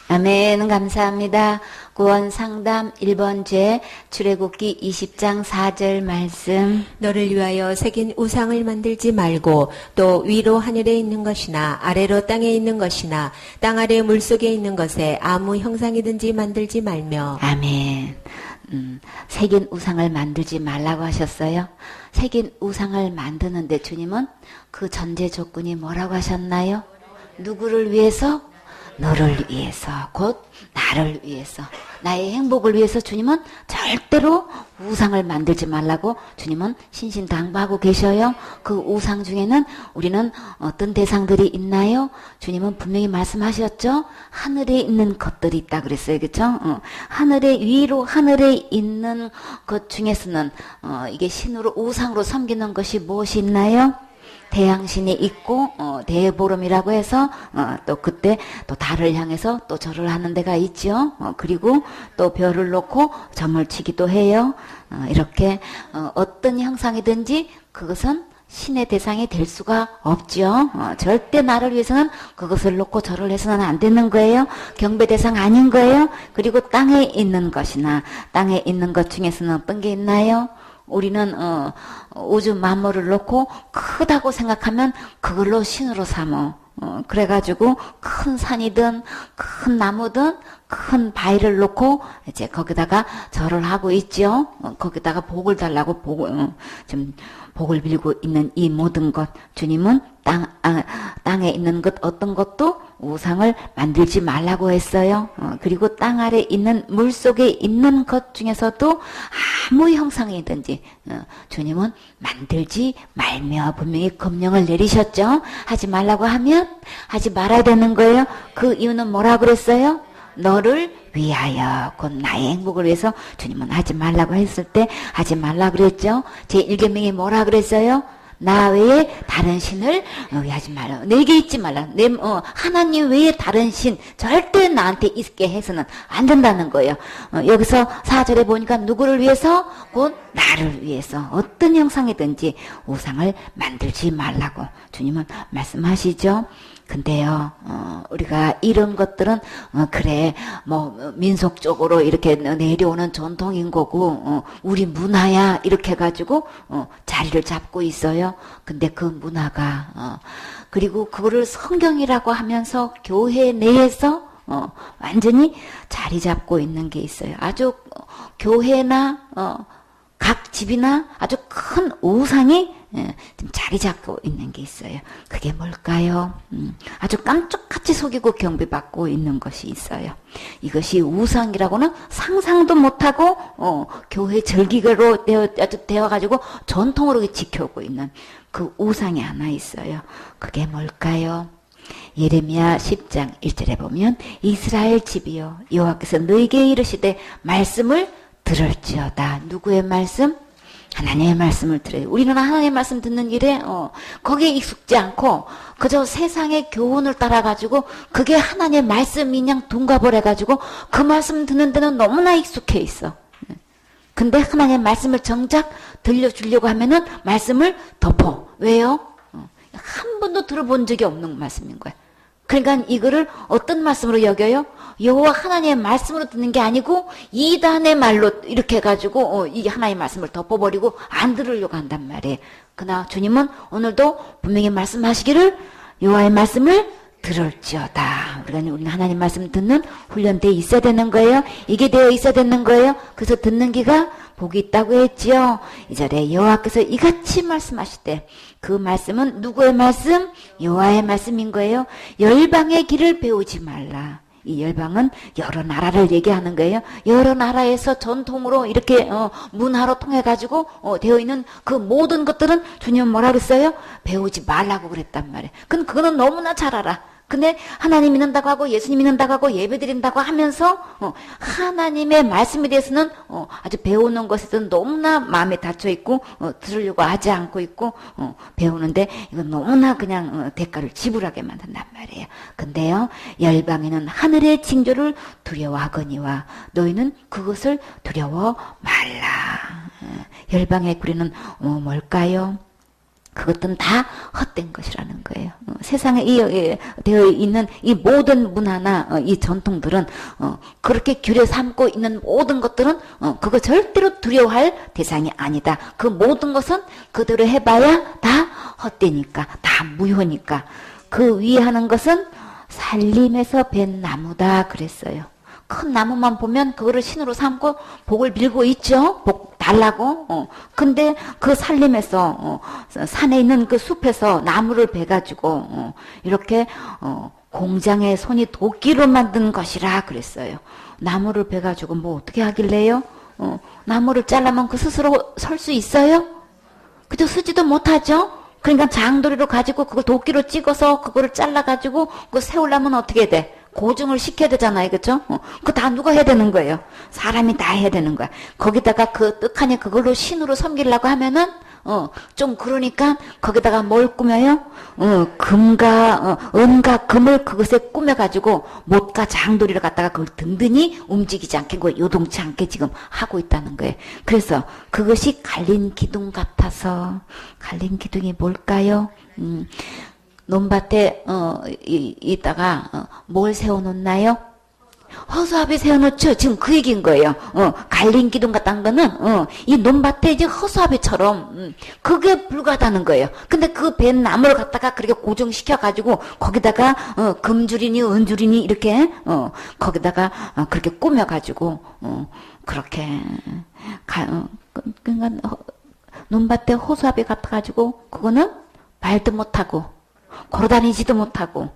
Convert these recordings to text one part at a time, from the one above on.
아멘. 감사합니다. 구원상담 1번 죄 출애굽기 20장 4절 말씀. 너를 위하여 새긴 우상을 만들지 말고 또 위로 하늘에 있는 것이나 아래로 땅에 있는 것이나 땅 아래 물속에 있는 것에 아무 형상이든지 만들지 말며. 아멘. 새긴 우상을 만들지 말라고 하셨어요. 새긴 우상을 만드는데 주님은 그 전제 조건이 뭐라고 하셨나요? 누구를 위해서? 너를 위해서, 곧 나를 위해서, 나의 행복을 위해서 주님은 절대로 우상을 만들지 말라고 주님은 신신당부하고 계셔요. 그 우상 중에는 우리는 어떤 대상들이 있나요? 주님은 분명히 말씀하셨죠. 하늘에 있는 것들이 있다 그랬어요. 그렇죠? 하늘에 위로 하늘에 있는 것 중에서는 이게 신으로 우상으로 섬기는 것이 무엇이 있나요? 태양신이 있고 대보름이라고 해서 또 그때 또 달을 향해서 또 절을 하는 데가 있죠. 그리고 또 별을 놓고 점을 치기도 해요. 이렇게 어떤 형상이든지 그것은 신의 대상이 될 수가 없죠. 절대 나를 위해서는 그것을 놓고 절을 해서는 안 되는 거예요. 경배 대상 아닌 거예요. 그리고 땅에 있는 것이나 땅에 있는 것 중에서는 어떤 게 있나요? 우리는 우주 만물을 놓고 크다고 생각하면 그걸로 신으로 삼어. 그래가지고 큰 산이든 큰 나무든 큰 바위를 놓고 이제 거기다가 절을 하고 있죠. 거기다가 복을 달라고 지금 복을 빌고 있는 이 모든 것, 주님은 땅에 있는 것 어떤 것도 우상을 만들지 말라고 했어요. 그리고 땅 아래 있는 물 속에 있는 것 중에서도 아무 형상이든지 주님은 만들지 말며 분명히 검령을 내리셨죠. 하지 말라고 하면 하지 말아야 되는 거예요. 그 이유는 뭐라고 그랬어요? 너를 위하여, 곧 나의 행복을 위해서 주님은 하지 말라고 했을 때 하지 말라고 그랬죠. 제1계명이 뭐라 그랬어요? 나 외에 다른 신을 위하지 말라. 내게 있지 말라. 하나님 외에 다른 신 절대 나한테 있게 해서는 안 된다는 거예요. 여기서 4절에 보니까 누구를 위해서? 곧 나를 위해서 어떤 형상이든지 우상을 만들지 말라고 주님은 말씀하시죠. 근데요, 우리가 이런 것들은, 그래, 민속적으로 이렇게 내려오는 전통인 거고, 우리 문화야, 이렇게 해가지고, 자리를 잡고 있어요. 근데 그 문화가, 그리고 그거를 성경이라고 하면서 교회 내에서, 완전히 자리 잡고 있는 게 있어요. 아주, 교회나, 각 집이나 아주 큰 우상이 지금 자리 잡고 있는 게 있어요. 그게 뭘까요? 아주 깜짝같이 속이고 경배받고 있는 것이 있어요. 이것이 우상이라고는 상상도 못하고 교회 절기로 되어가지고 전통으로 지켜오고 있는 그 우상이 하나 있어요. 그게 뭘까요? 예레미야 10장 1절에 보면 이스라엘 집이여 여호와께서 너희에게 이르시되 말씀을 들을지어다. 누구의 말씀? 하나님의 말씀을 들어요. 우리는 하나님의 말씀 듣는 길에 거기에 익숙지 않고 그저 세상의 교훈을 따라가지고 그게 하나님의 말씀인 양 둔갑을 해가지고 그 말씀 듣는 데는 너무나 익숙해 있어. 근데 하나님의 말씀을 정작 들려주려고 하면은 말씀을 덮어. 왜요? 한 번도 들어본 적이 없는 말씀인 거야. 그러니까 이거를 어떤 말씀으로 여겨요? 여호와 하나님의 말씀으로 듣는 게 아니고 이단의 말로 이렇게 해가지고 이 하나님의 말씀을 덮어버리고 안 들으려고 한단 말이에요. 그러나 주님은 오늘도 분명히 말씀하시기를 여호와의 말씀을 들을지어다. 우리는 하나님 말씀 듣는 훈련되어 있어야 되는 거예요. 이게 되어 있어야 되는 거예요. 그래서 듣는 귀가 복이 있다고 했지요. 2절에 여호와께서 이같이 말씀하시되 그 말씀은 누구의 말씀? 여호와의 말씀인 거예요. 열방의 길을 배우지 말라. 이 열방은 여러 나라를 얘기하는 거예요. 여러 나라에서 전통으로 이렇게 문화로 통해 가지고 되어 있는 그 모든 것들은 주님은 뭐라 그랬어요? 배우지 말라고 그랬단 말이에요. 그거는 너무나 잘 알아. 근데 하나님 믿는다고 하고 예수님 믿는다고 하고 예배 드린다고 하면서 하나님의 말씀에 대해서는 아주 배우는 것에서 너무나 마음에 닫혀 있고 들으려고 하지 않고 있고 배우는데 이건 너무나 그냥 대가를 지불하게 만든단 말이에요. 근데요, 열방에는 하늘의 징조를 두려워하거니와 너희는 그것을 두려워 말라. 열방의 구리는 뭘까요? 그것들은 다 헛된 것이라는 거예요. 세상에 되어 있는 이 모든 문화나 이 전통들은 그렇게 규례 삼고 있는 모든 것들은 그거 절대로 두려워할 대상이 아니다. 그 모든 것은 그대로 해봐야 다 헛되니까, 다 무효니까. 그 위에 하는 것은 살림에서 벤 나무다 그랬어요. 큰 나무만 보면 그거를 신으로 삼고 복을 빌고 있죠. 복 달라고. 근데 그 살림에서 산에 있는 그 숲에서 나무를 베가지고 이렇게 공장에 손이 도끼로 만든 것이라 그랬어요. 나무를 베가지고 뭐 어떻게 하길래요? 나무를 잘라면 그 스스로 설 수 있어요? 그저 쓰지도 못하죠. 그러니까 장도리로 가지고 그걸 도끼로 찍어서 그거를 잘라가지고 그거 세우려면 어떻게 돼? 고증을 시켜야 되잖아요. 그죠? 그거 다 누가 해야 되는 거예요? 사람이 다 해야 되는 거야. 거기다가 그 떡하니 그걸로 신으로 섬기려고 하면은 좀 그러니까 거기다가 뭘 꾸며요? 은과 금을 그것에 꾸며가지고 못과 장도리를 갖다가 그걸 든든히 움직이지 않게, 요동치 않게 지금 하고 있다는 거예요. 그래서 그것이 갈린 기둥 같아서, 갈린 기둥이 뭘까요? 논밭에 있다가 뭘 세워놓나요? 허수아비 세워놓죠. 지금 그 얘기인 거예요. 갈린 기둥 같다는 거는 이 논밭에 이제 허수아비처럼 그게 불가하다는 거예요. 근데 그 벤 나무를 갖다가 그렇게 고정시켜 가지고 거기다가 금줄이니 은줄이니 이렇게 거기다가 그렇게 꾸며 가지고 그렇게 그러니까 논밭에 허수아비 같아 가지고 그거는 말도 못하고 걸어다니지도 못하고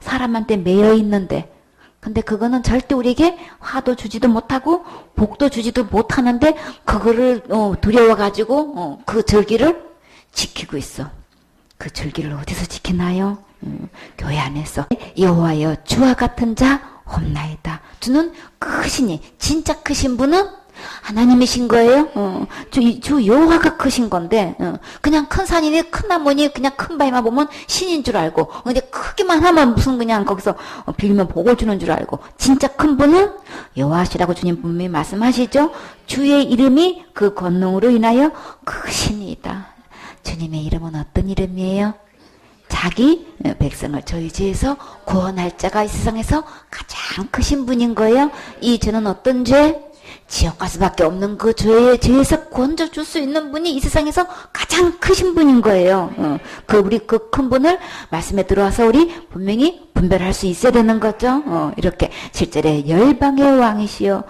사람한테 매여 있는데, 근데 그거는 절대 우리에게 화도 주지도 못하고 복도 주지도 못하는데 그거를 두려워가지고 그 절기를 지키고 있어. 그 절기를 어디서 지키나요? 교회 안에서. 여호와여 주와 같은 자 없나이다. 주는 크시니, 진짜 크신 분은 하나님이신 거예요. 주 여호와가 크신 건데 그냥 큰 산이니 큰 나무니 그냥 큰 바위만 보면 신인 줄 알고, 근데 크기만 하면 무슨 그냥 거기서 빌면 복을 주는 줄 알고, 진짜 큰 분은 여호와시라고 주님 분명히 말씀하시죠. 주의 이름이 그 권능으로 인하여 크시니이다. 주님의 이름은 어떤 이름이에요? 자기 백성을 저희 죄에서 구원할 자가 이 세상에서 가장 크신 분인 거예요. 이 죄는 어떤 죄? 지옥 갈 수밖에 없는 그 죄에서 건져줄 수 있는 분이 이 세상에서 가장 크신 분인 거예요. 우리 그 큰 분을 말씀에 들어와서 우리 분명히 분별할 수 있어야 되는 거죠. 이렇게 7절에 열방의 왕이시여,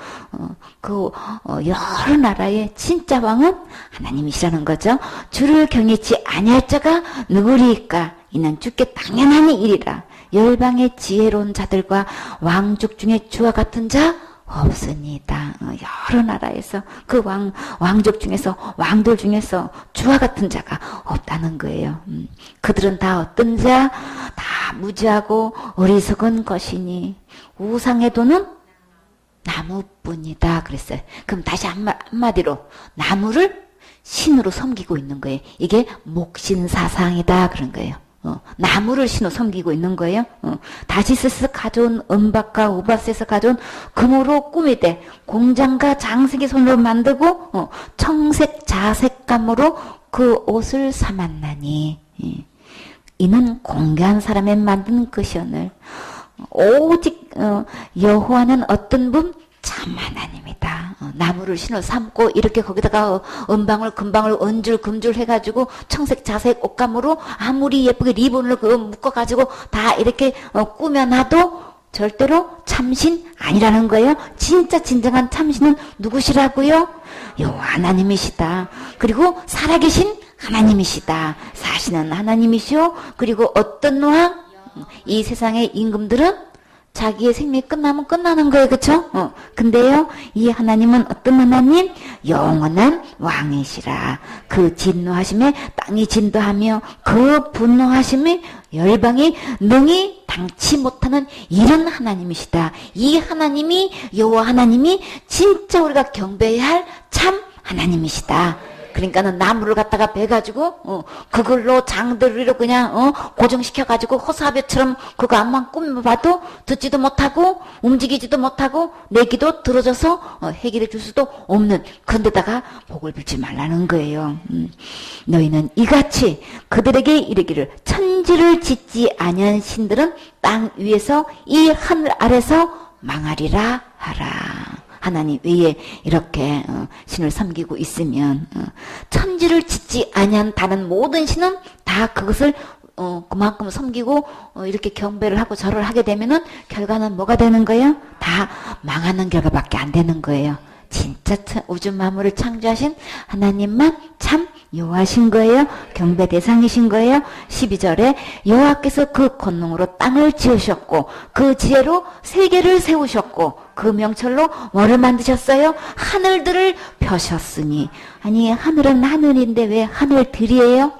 여러 나라의 진짜 왕은 하나님이시라는 거죠. 주를 경외치 아니할 자가 누구리까? 이는 주께 당연하니 이리라. 열방의 지혜로운 자들과 왕족 중에 주와 같은 자 없습니다. 여러 나라에서 그 왕족 중에서, 왕들 중에서 주와 같은 자가 없다는 거예요. 그들은 다 어떤 자? 다 무지하고 어리석은 것이니 우상의 도는 나무뿐이다 그랬어요. 그럼 다시 한마디로 나무를 신으로 섬기고 있는 거예요. 이게 목신사상이다 그런 거예요. 나무를 신호 섬기고 있는 거예요. 다시스에서 가져온 은박과 우바스에서 가져온 금으로 꾸미되 공장과 장식의 손으로 만들고 청색 자색감으로 그 옷을 삼았나니 이는 공개한 사람의 만든 것이오늘 오직 여호와는 어떤 분? 참 하나님이다. 나무를 신어 삼고 이렇게 거기다가 은방울 금방울 은줄 금줄 해가지고 청색 자색 옷감으로 아무리 예쁘게 리본을 묶어가지고 다 이렇게 꾸며놔도 절대로 참신 아니라는 거예요. 진짜 진정한 참신은 누구시라고요? 여호와 하나님이시다. 그리고 살아계신 하나님이시다. 사시는 하나님이시오. 그리고 어떤 왕? 이 세상의 임금들은 자기의 생명이 끝나면 끝나는 거예요. 그쵸? 근데요, 이 하나님은 어떤 하나님? 영원한 왕이시라. 그 진노하심에 땅이 진도하며 그 분노하심에 열방이 능히 당치 못하는 이런 하나님이시다. 이 하나님이, 여호와 하나님이 진짜 우리가 경배해야 할 참 하나님이시다. 그러니까는 나무를 갖다가 베가지고 그걸로 장들이로 그냥 고정시켜가지고 호사벼처럼 그거 암만 꾸며봐도 듣지도 못하고 움직이지도 못하고 내기도 들어져서 해결해 줄 수도 없는 그런데다가 복을 빌지 말라는 거예요. 너희는 이같이 그들에게 이르기를 천지를 짓지 아니한 신들은 땅 위에서 이 하늘 아래서 망하리라 하라. 하나님 외에 이렇게 신을 섬기고 있으면 천지를 짓지 아니한 다른 모든 신은 다 그것을 그만큼 섬기고 이렇게 경배를 하고 절을 하게 되면은 결과는 뭐가 되는 거예요? 다 망하는 결과밖에 안 되는 거예요. 진짜 우주 만물을 창조하신 하나님만 참 여호와신 거예요. 경배 대상이신 거예요. 12절에 여호와께서 그 권능으로 땅을 지으셨고 그 지혜로 세계를 세우셨고 그 명철로 뭐를 만드셨어요? 하늘들을 펴셨으니. 아니 하늘은 하늘인데 왜 하늘들이에요?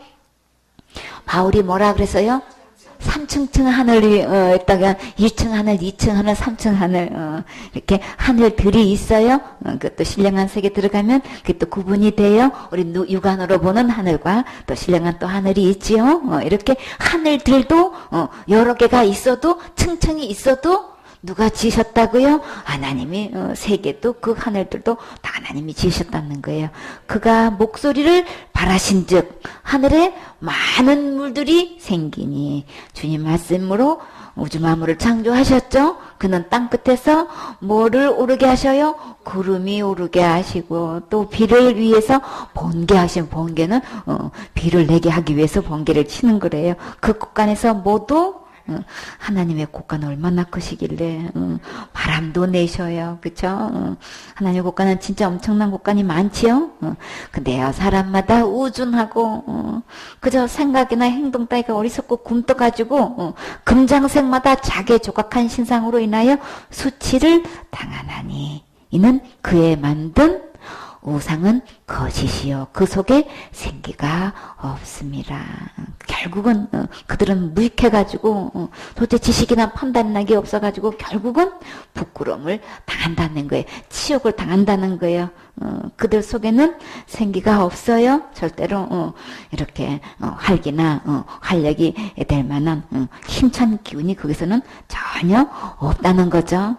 바울이 뭐라 그랬어요? 3층 하늘이 있다가 1층 하늘, 2층 하늘, 3층 하늘 이렇게 하늘들이 있어요. 그것도 신령한 세계 들어가면 그게 또 구분이 돼요. 우리 육안으로 보는 하늘과 또 신령한 또 하늘이 있지요. 이렇게 하늘들도 여러 개가 있어도 층층이 있어도 누가 지으셨다고요? 하나님이 세계도 그 하늘들도 다 하나님이 지으셨다는 거예요. 그가 목소리를 바라신즉 하늘에 많은 물들이 생기니. 주님 말씀으로 우주 만물을 창조하셨죠. 그는 땅 끝에서 뭐를 오르게 하셔요? 구름이 오르게 하시고 또 비를 위해서 번개하신. 번개는 비를 내게 하기 위해서 번개를 치는 거래요. 그 곳간에서 모두 하나님의 곳간은 얼마나 크시길래 바람도 내셔요. 그쵸? 하나님의 곳간은 진짜 엄청난 곳간이 많지요. 근데요 사람마다 우준하고 그저 생각이나 행동 따위가 어리석고 굼떠가지고 금장색마다 자기 조각한 신상으로 인하여 수치를 당하나니 이는 그의 만든 우상은 거짓이요 그 속에 생기가 없습니다. 결국은 그들은 무익해가지고 도대체 지식이나 판단력이 없어가지고 결국은 부끄러움을 당한다는 거예요. 치욕을 당한다는 거예요. 그들 속에는 생기가 없어요. 절대로 이렇게 활기나 활력이 될 만한 힘찬 기운이 거기서는 전혀 없다는 거죠.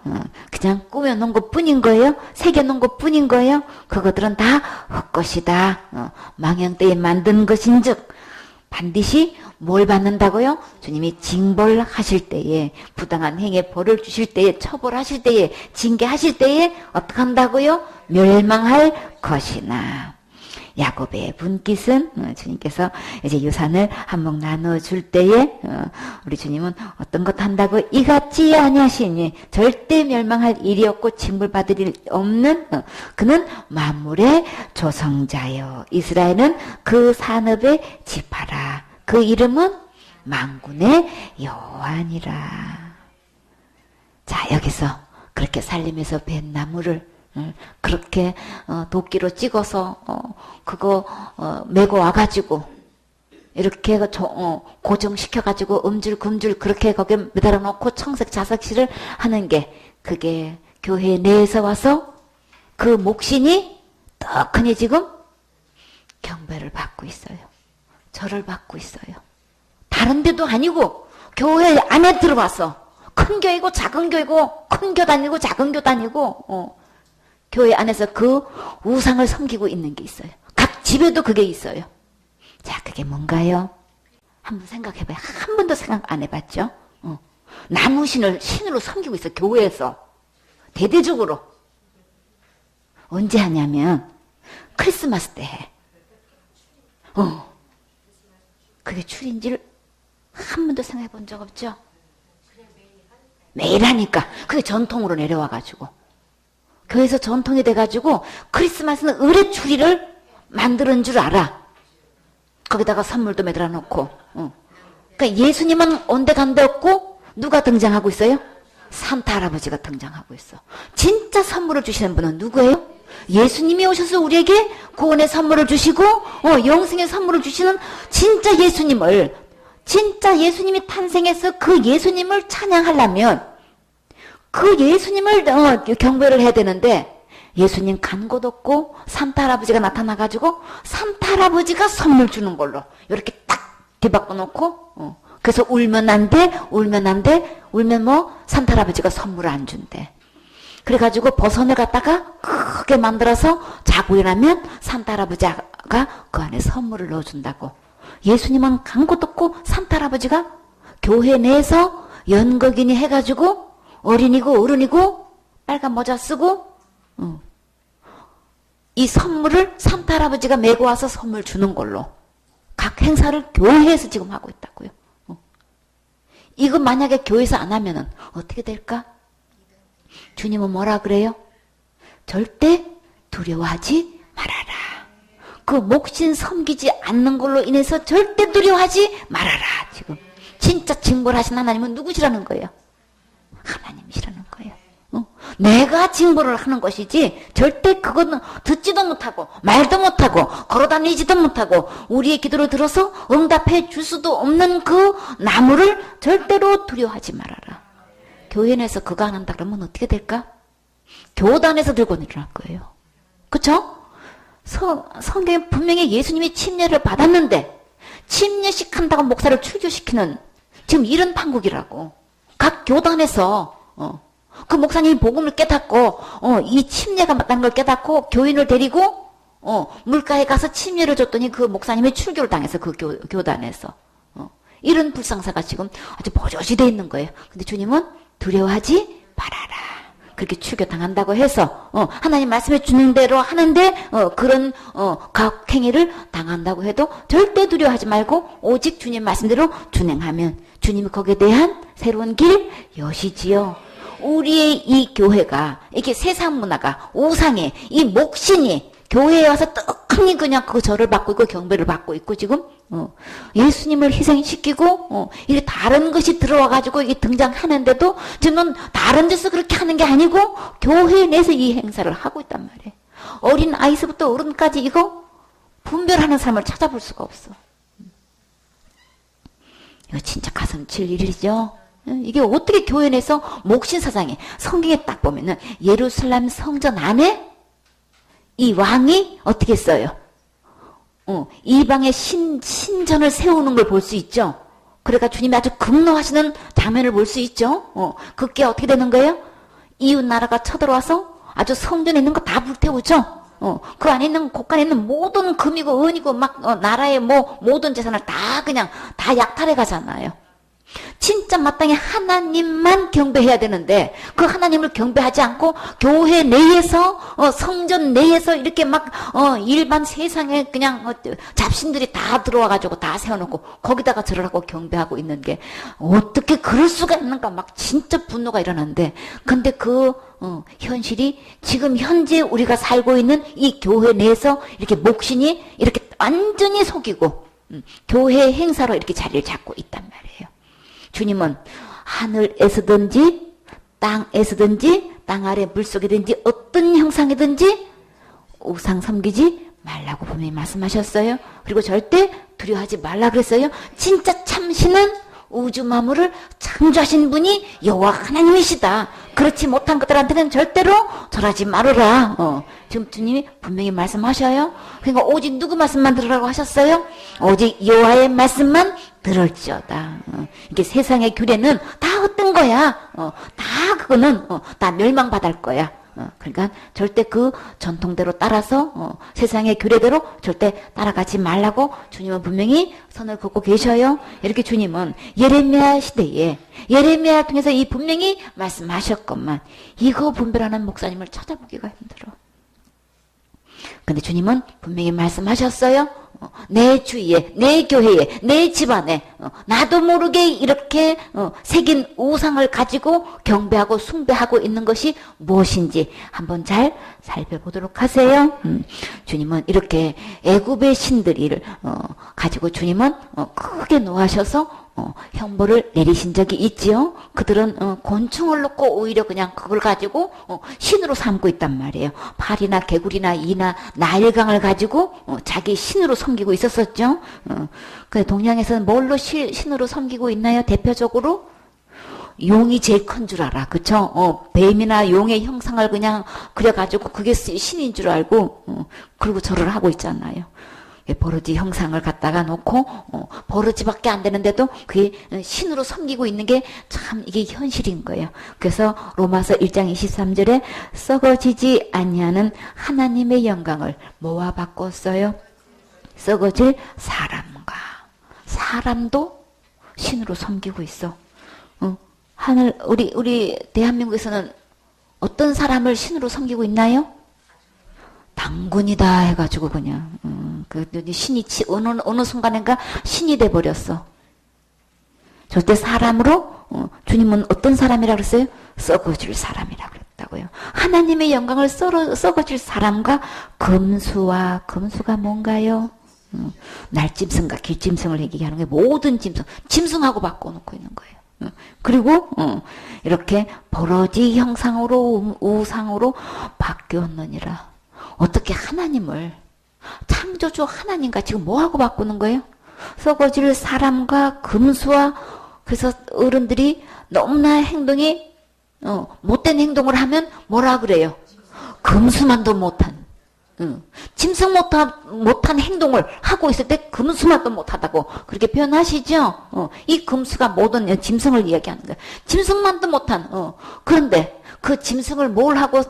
그냥 꾸며놓은 것뿐인 거예요. 새겨놓은 것뿐인 거예요. 그것들은 다 헛것이다. 망령되이 만든 것인즉 반드시 뭘 받는다고요? 주님이 징벌하실 때에 부당한 행위에 벌을 주실 때에 처벌하실 때에 징계하실 때에 어떻게 한다고요? 멸망할 것이나. 야곱의 분깃은 주님께서 이제 유산을 한몫 나눠줄 때에 우리 주님은 어떤 것 한다고 이같이 아니하시니 절대 멸망할 일이 없고 징벌받을 일 없는 그는 만물의 조성자요 이스라엘은 그 산업의 지파라 그 이름은 만군의 여호와니라. 자 여기서 그렇게 살림에서 벤 나무를 그렇게 도끼로 찍어서 그거 메고 와가지고 이렇게 고정시켜가지고 음줄금줄 그렇게 거기에 매달아 놓고 청색 자석실을 하는 게 그게 교회 내에서 와서 그 목신이 떡하니 지금 경배를 받고 있어요. 절을 받고 있어요. 다른 데도 아니고 교회 안에 들어와서 큰 교회고 작은 교회고 큰 교단이고 작은 교단이고 교회 안에서 그 우상을 섬기고 있는 게 있어요. 각 집에도 그게 있어요. 자, 그게 뭔가요? 한번 생각해봐요. 한 번도 생각 안 해봤죠? 나무신을 신으로 섬기고 있어요. 교회에서. 대대적으로. 언제 하냐면 크리스마스 때 해. 그게 출인지를 한 번도 생각해 본 적 없죠? 매일 하니까. 그게 전통으로 내려와가지고. 교회에서 전통이 돼가지고 크리스마스는 의뢰추리를 만드는 줄 알아. 거기다가 선물도 매달아 놓고. 그러니까 예수님은 온데간데 없고 누가 등장하고 있어요? 산타 할아버지가 등장하고 있어. 진짜 선물을 주시는 분은 누구예요? 예수님이 오셔서 우리에게 구원의 선물을 주시고 영생의 선물을 주시는 진짜 예수님을, 진짜 예수님이 탄생해서 그 예수님을 찬양하려면 그 예수님을 경배를 해야 되는데 예수님 간 곳 없고 산타 할아버지가 나타나가지고 산타 할아버지가 선물 주는 걸로 이렇게 딱 뒤바꿔 놓고 그래서 울면 안 돼, 울면 안 돼, 울면 뭐 산타 할아버지가 선물을 안 준대. 그래가지고 버선을 갖다가 크게 만들어서 자고 일어나면 산타 할아버지가 그 안에 선물을 넣어준다고. 예수님은 간 곳도 없고 산타 할아버지가 교회 내에서 연극인이 해가지고 어린이고 어른이고 빨간 모자 쓰고 이 선물을 산타 할아버지가 메고 와서 선물 주는 걸로 각 행사를 교회에서 지금 하고 있다고요. 이거 만약에 교회에서 안 하면은 어떻게 될까? 주님은 뭐라 그래요? 절대 두려워하지 말아라. 그 목신 섬기지 않는 걸로 인해서 절대 두려워하지 말아라. 지금 진짜 징벌하신 하나님은 누구시라는 거예요? 하나님이시라는 거예요. 내가 징벌을 하는 것이지 절대 그거는 듣지도 못하고 말도 못하고 걸어다니지도 못하고 우리의 기도를 들어서 응답해 줄 수도 없는 그 나무를 절대로 두려워하지 말아라. 교회 내에서 그거 안 한다 그러면 어떻게 될까? 교단에서 들고 일어날 거예요. 그쵸? 성경에 분명히 예수님이 침례를 받았는데 침례식 한다고 목사를 출교시키는 지금 이런 판국이라고. 각 교단에서 그 목사님이 복음을 깨닫고 이 침례가 맞다는 걸 깨닫고 교인을 데리고 물가에 가서 침례를 줬더니 그 목사님이 출교를 당해서 그 교단에서 이런 불상사가 지금 아주 버젓이 돼 있는 거예요. 근데 주님은 두려워하지 말아라. 그렇게 출교당한다고 해서 하나님 말씀해 주는 대로 하는데 그런 각 행위를 당한다고 해도 절대 두려워하지 말고 오직 주님 말씀대로 준행하면 주님이 거기에 대한 새로운 길 여시지요. 우리의 이 교회가 이렇게 세상 문화가 우상에 이 목신이 교회에 와서 떡하니 그냥 그 절을 받고 있고 경배를 받고 있고 지금 예수님을 희생시키고 이게 다른 것이 들어와가지고 이게 등장하는데도 지금 다른 데서 그렇게 하는 게 아니고 교회 내에서 이 행사를 하고 있단 말이에요. 어린 아이서부터 어른까지 이거 분별하는 사람을 찾아볼 수가 없어. 이거 진짜 가슴 칠 일이죠. 이게 어떻게 교회 내에서 목신사상에 성경에 딱 보면은 예루살렘 성전 안에 이 왕이 어떻게 써요? 이방의 신전을 세우는 걸 볼 수 있죠. 그러니까 주님이 아주 극노하시는 장면을 볼 수 있죠. 그게 어떻게 되는 거예요? 이웃 나라가 쳐들어와서 아주 성전에 있는 거 다 불태우죠. 그 안에 있는 곳간에 있는 모든 금이고 은이고 막 나라의 뭐 모든 재산을 다 그냥 다 약탈해 가잖아요. 진짜 마땅히 하나님만 경배해야 되는데 그 하나님을 경배하지 않고 교회 내에서 성전 내에서 이렇게 막 일반 세상에 그냥 잡신들이 다 들어와가지고 다 세워놓고 거기다가 절을 하고 경배하고 있는 게 어떻게 그럴 수가 있는가 막 진짜 분노가 일어나는데 근데 그 현실이 지금 현재 우리가 살고 있는 이 교회 내에서 이렇게 목신이 이렇게 완전히 속이고 교회 행사로 이렇게 자리를 잡고 있단 말이에요. 주님은 하늘에서든지 땅에서든지 땅 아래 물속이든지 어떤 형상이든지 우상 섬기지 말라고 분명히 말씀하셨어요. 그리고 절대 두려워하지 말라 그랬어요. 진짜 참신은 우주 만물을 창조하신 분이 여호와 하나님이시다. 그렇지 못한 것들한테는 절대로 절하지 말아라. 지금 주님이 분명히 말씀하셔요. 그러니까 오직 누구 말씀만 들으라고 하셨어요? 오직 여호와의 말씀만 들을지어다. 이게 세상의 규례는 다 어떤 거야? 다 그거는 다 멸망받을 거야. 그러니까 절대 그 전통대로 따라서 세상의 규례대로 절대 따라가지 말라고 주님은 분명히 선을 긋고 계셔요. 이렇게 주님은 예레미야 시대에 예레미야 통해서 이 분명히 말씀하셨건만 이거 분별하는 목사님을 찾아보기가 힘들어. 근데 주님은 분명히 말씀하셨어요. 내 주위에, 내 교회에, 내 집안에 나도 모르게 이렇게 새긴 우상을 가지고 경배하고 숭배하고 있는 것이 무엇인지 한번 잘 살펴보도록 하세요. 주님은 이렇게 애굽의 신들을 가지고 주님은 크게 노하셔서 형벌을 내리신 적이 있지요. 그들은 곤충을 놓고 오히려 그냥 그걸 가지고 신으로 삼고 있단 말이에요. 파리나 개구리나 이나 나일강을 가지고 자기 신으로 섬기고 있었었죠. 그 동양에서는 뭘로 신으로 섬기고 있나요? 대표적으로 용이 제일 큰 줄 알아. 그쵸? 뱀이나 용의 형상을 그냥 그려가지고 그게 신인 줄 알고, 그리고 절을 하고 있잖아요. 버러지 형상을 갖다가 놓고, 버러지밖에 안 되는데도 그게 신으로 섬기고 있는 게 참 이게 현실인 거예요. 그래서 로마서 1장 23절에 썩어지지 아니하는 하나님의 영광을 뭐와 바꿨어요? 썩어질 사람과. 사람도 신으로 섬기고 있어. 우리 대한민국에서는 어떤 사람을 신으로 섬기고 있나요? 당군이다 해가지고 그냥 신이 어느 순간인가 신이 돼 버렸어. 절대 사람으로 주님은 어떤 사람이라 그랬어요? 썩어질 사람이라 그랬다고요. 하나님의 영광을 썩어질 사람과 금수와 금수가 뭔가요? 날짐승과 길짐승을 얘기하는 게 모든 짐승하고 바꿔놓고 있는 거예요. 그리고 이렇게 버러지 형상으로 우상으로 바뀌었느니라. 어떻게 하나님을 창조주 하나님과 지금 뭐하고 바꾸는 거예요? 썩어질 사람과 금수와. 그래서 어른들이 너무나 행동이 못된 행동을 하면 뭐라 그래요? 금수만도 못한 짐승 못한 행동을 하고 있을 때 금수만도 못하다고 그렇게 표현하시죠? 이 금수가 모든 짐승을 이야기하는 거예요. 짐승만도 못한 그런데 그 짐승을 뭘 하고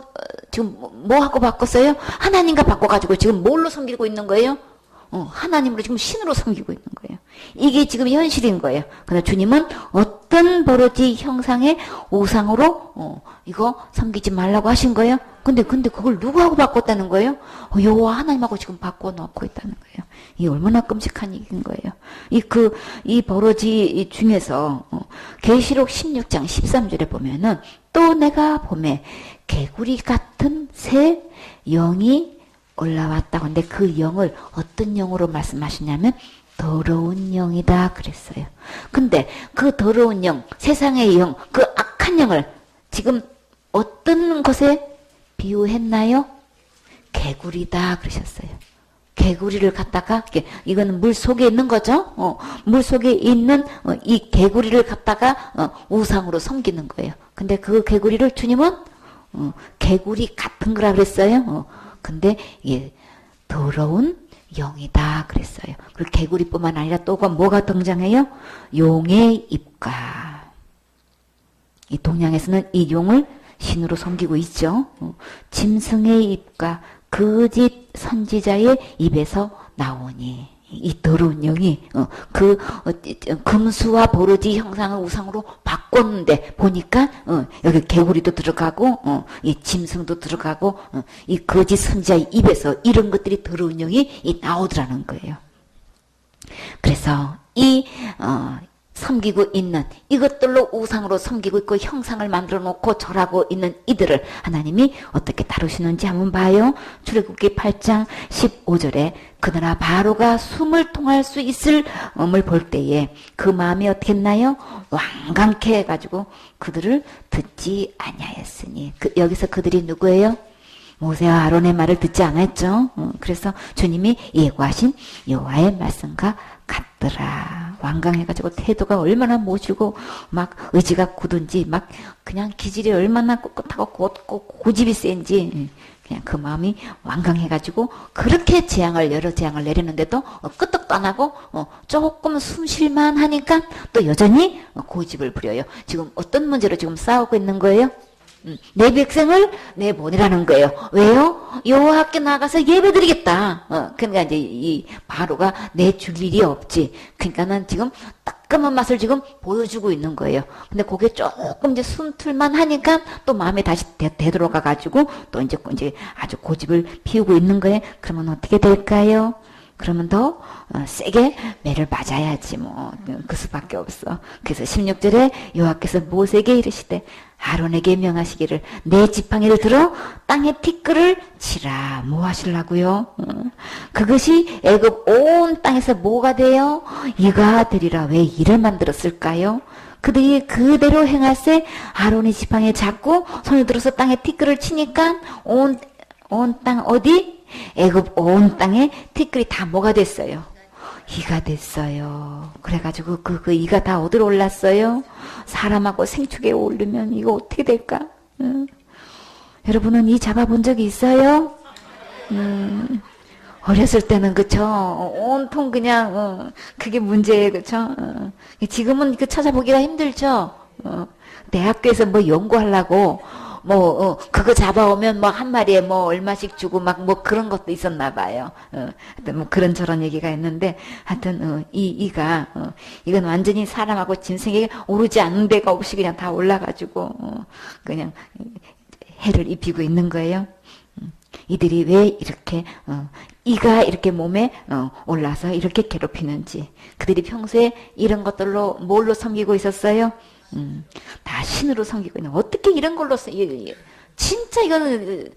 지금 뭐 하고 바꿨어요? 하나님과 바꿔가지고 지금 뭘로 섬기고 있는 거예요? 하나님으로 지금 신으로 섬기고 있는 거예요. 이게 지금 현실인 거예요. 그러나 주님은 어떤 버러지 형상의 우상으로 이거 섬기지 말라고 하신 거예요. 근데 그걸 누구하고 바꿨다는 거예요? 여호와 하나님하고 지금 바꿔놓고 있다는 거예요. 이 얼마나 끔찍한 얘기인 거예요. 이 버러지 중에서 계시록 16장 13절에 보면은 또 내가 봄에 개구리 같은 새 영이 올라왔다고 하는데 그 영을 어떤 영으로 말씀하시냐면 더러운 영이다 그랬어요. 근데 그 더러운 영, 세상의 영, 그 악한 영을 지금 어떤 것에 비유했나요? 개구리다 그러셨어요. 개구리를 갖다가 이거는 물 속에 있는 거죠. 물 속에 있는 이 개구리를 갖다가 우상으로 섬기는 거예요. 근데 그 개구리를 주님은 개구리 같은 거라 그랬어요. 근데 이게 더러운 영이다 그랬어요. 그리고 개구리뿐만 아니라 또 뭐가 등장해요? 용의 입과. 이 동양에서는 이 용을 신으로 섬기고 있죠. 짐승의 입과 거짓 선지자의 입에서 나오니 이 더러운 영이 금수와 버러지 형상을 우상으로 바꿨는데 보니까 여기 개구리도 들어가고 이 짐승도 들어가고 이 거짓 선지자의 입에서 이런 것들이 더러운 영이 나오더라는 거예요. 그래서 섬기고 있는 이것들로 우상으로 섬기고 있고 형상을 만들어 놓고 절하고 있는 이들을 하나님이 어떻게 다루시는지 한번 봐요. 출애굽기 8장 15절에 그러나 바로가 숨을 통할 수 있을 을 볼 때에 그 마음이 어떻게 했나요? 완강케 해가지고 그들을 듣지 아니하였으니 여기서 그들이 누구예요? 모세와 아론의 말을 듣지 않았죠. 그래서 주님이 예고하신 여호와의 말씀과 같더라. 완강해가지고 태도가 얼마나 모시고 막 의지가 굳은지 막 그냥 기질이 얼마나 꿋꿋하고 고집이 센지 그냥 그 마음이 완강해가지고 그렇게 여러 재앙을 내리는데도 끄떡도 안 하고 조금 숨쉴만 하니까 또 여전히 고집을 부려요. 지금 어떤 문제로 지금 싸우고 있는 거예요? 내 백성을 내보내라는 거예요. 왜요? 여호와께 나가서 예배드리겠다. 그러니까 이제 이 바로가 내줄 일이 없지. 그러니까는 지금 따끔한 맛을 지금 보여주고 있는 거예요. 근데 그게 조금 이제 숨틀만 하니까 또 마음에 다시 되돌아가 가지고 또 이제 아주 고집을 피우고 있는 거예요. 그러면 어떻게 될까요? 그러면 더 세게 매를 맞아야지 뭐. 그 수밖에 없어. 그래서 16절에 여호와께서 모세에게 이르시되 아론에게 명하시기를 내 지팡이를 들어 땅에 티끌을 치라. 뭐 하시려고요? 그것이 애굽 온 땅에서 뭐가 돼요? 이가 되리라. 왜 이를 만들었을까요? 그들이 그대로 행할세 아론의 지팡이를 잡고 손을 들어서 땅에 티끌을 치니까 온 땅 어디? 애굽 온 땅에 티끌이 다 뭐가 됐어요? 이가 됐어요. 그래가지고 그 이가 다 어디로 올랐어요? 사람하고 생축에 오르면 이거 어떻게 될까? 여러분은 이 잡아본 적이 있어요? 어렸을 때는 그쵸? 온통 그냥 그게 문제예요, 그쵸? 지금은 그 찾아보기가 힘들죠? 대학교에서 뭐 연구하려고 그거 잡아오면 뭐 한 마리에 뭐 얼마씩 주고 막 뭐 그런 것도 있었나 봐요. 하여튼 뭐 그런 저런 얘기가 있는데, 하여튼, 이건 완전히 사람하고 짐승에게 오르지 않는 데가 없이 그냥 다 올라가지고, 그냥 해를 입히고 있는 거예요. 이들이 왜 이렇게, 이가 이렇게 몸에 올라서 이렇게 괴롭히는지, 그들이 평소에 이런 것들로 뭘로 섬기고 있었어요? 다 신으로 섬기고 있는. 어떻게 이런 걸로 진짜 이거는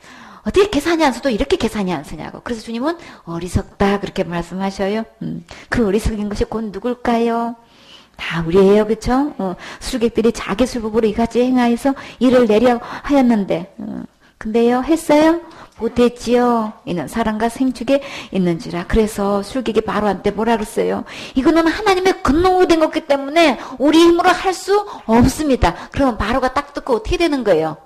어떻게 계산이 안 서도 이렇게 계산이 안 서냐고. 그래서 주님은 어리석다 그렇게 말씀하셔요. 그 어리석인 것이 곧 누굴까요? 다 우리예요, 그쵸? 술객들이 자기 술법으로 이같이 행하여서 이를 내려 하였는데, 근데요, 했어요? 못했지요. 이는 사랑과 생축에 있는지라. 그래서 술객이 바로한테 뭐라 그랬어요? 이거는 하나님의 근노로 된 거기 때문에 우리 힘으로 할 수 없습니다. 그러면 바로가 딱 듣고 어떻게 되는 거예요?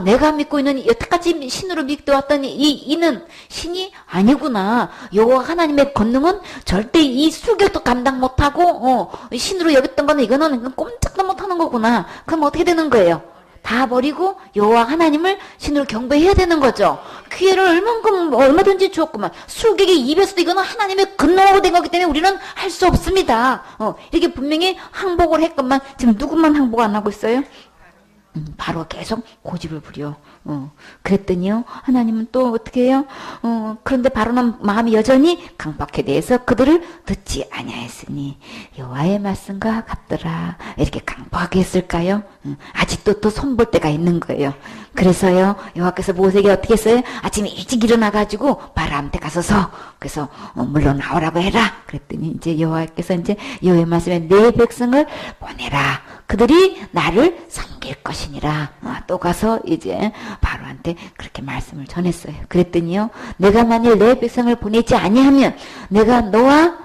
내가 믿고 있는 여태까지 신으로 믿고 왔던 이는 신이 아니구나. 여호와 하나님의 권능은 절대 이 술객도 감당 못하고 신으로 여겼던 거는 이거는 꼼짝도 못하는 거구나. 그럼 어떻게 되는 거예요? 다 버리고 여호와 하나님을 신으로 경배해야 되는 거죠. 기회를 얼마든지 주었구만. 술객의 입에서도 이거는 하나님의 근노로 된 거기 때문에 우리는 할 수 없습니다. 이렇게 분명히 항복을 했건만 지금 누구만 항복 안 하고 있어요? 바로 계속 고집을 부려. 그랬더니요, 하나님은 또 어떻게 해요? 그런데 바로는 마음이 여전히 강박해 대해서 그들을 듣지 아니하였으니 여호와의 말씀과 같더라. 이렇게 강박하게 했을까요? 아직도 또 손볼 때가 있는 거예요. 그래서요, 여호와께서 모세에게 어떻게 했어요? 아침에 일찍 일어나가지고 바람한테 가서서 그래서 물러나오라고 해라. 그랬더니 이제 여호와께서 이제 여호와의 말씀에 내 백성을 보내라. 그들이 나를 섬길 것이니라. 또 가서 이제 바로한테 그렇게 말씀을 전했어요. 그랬더니요, 내가 만일 내 백성을 보내지 아니하면 내가 너와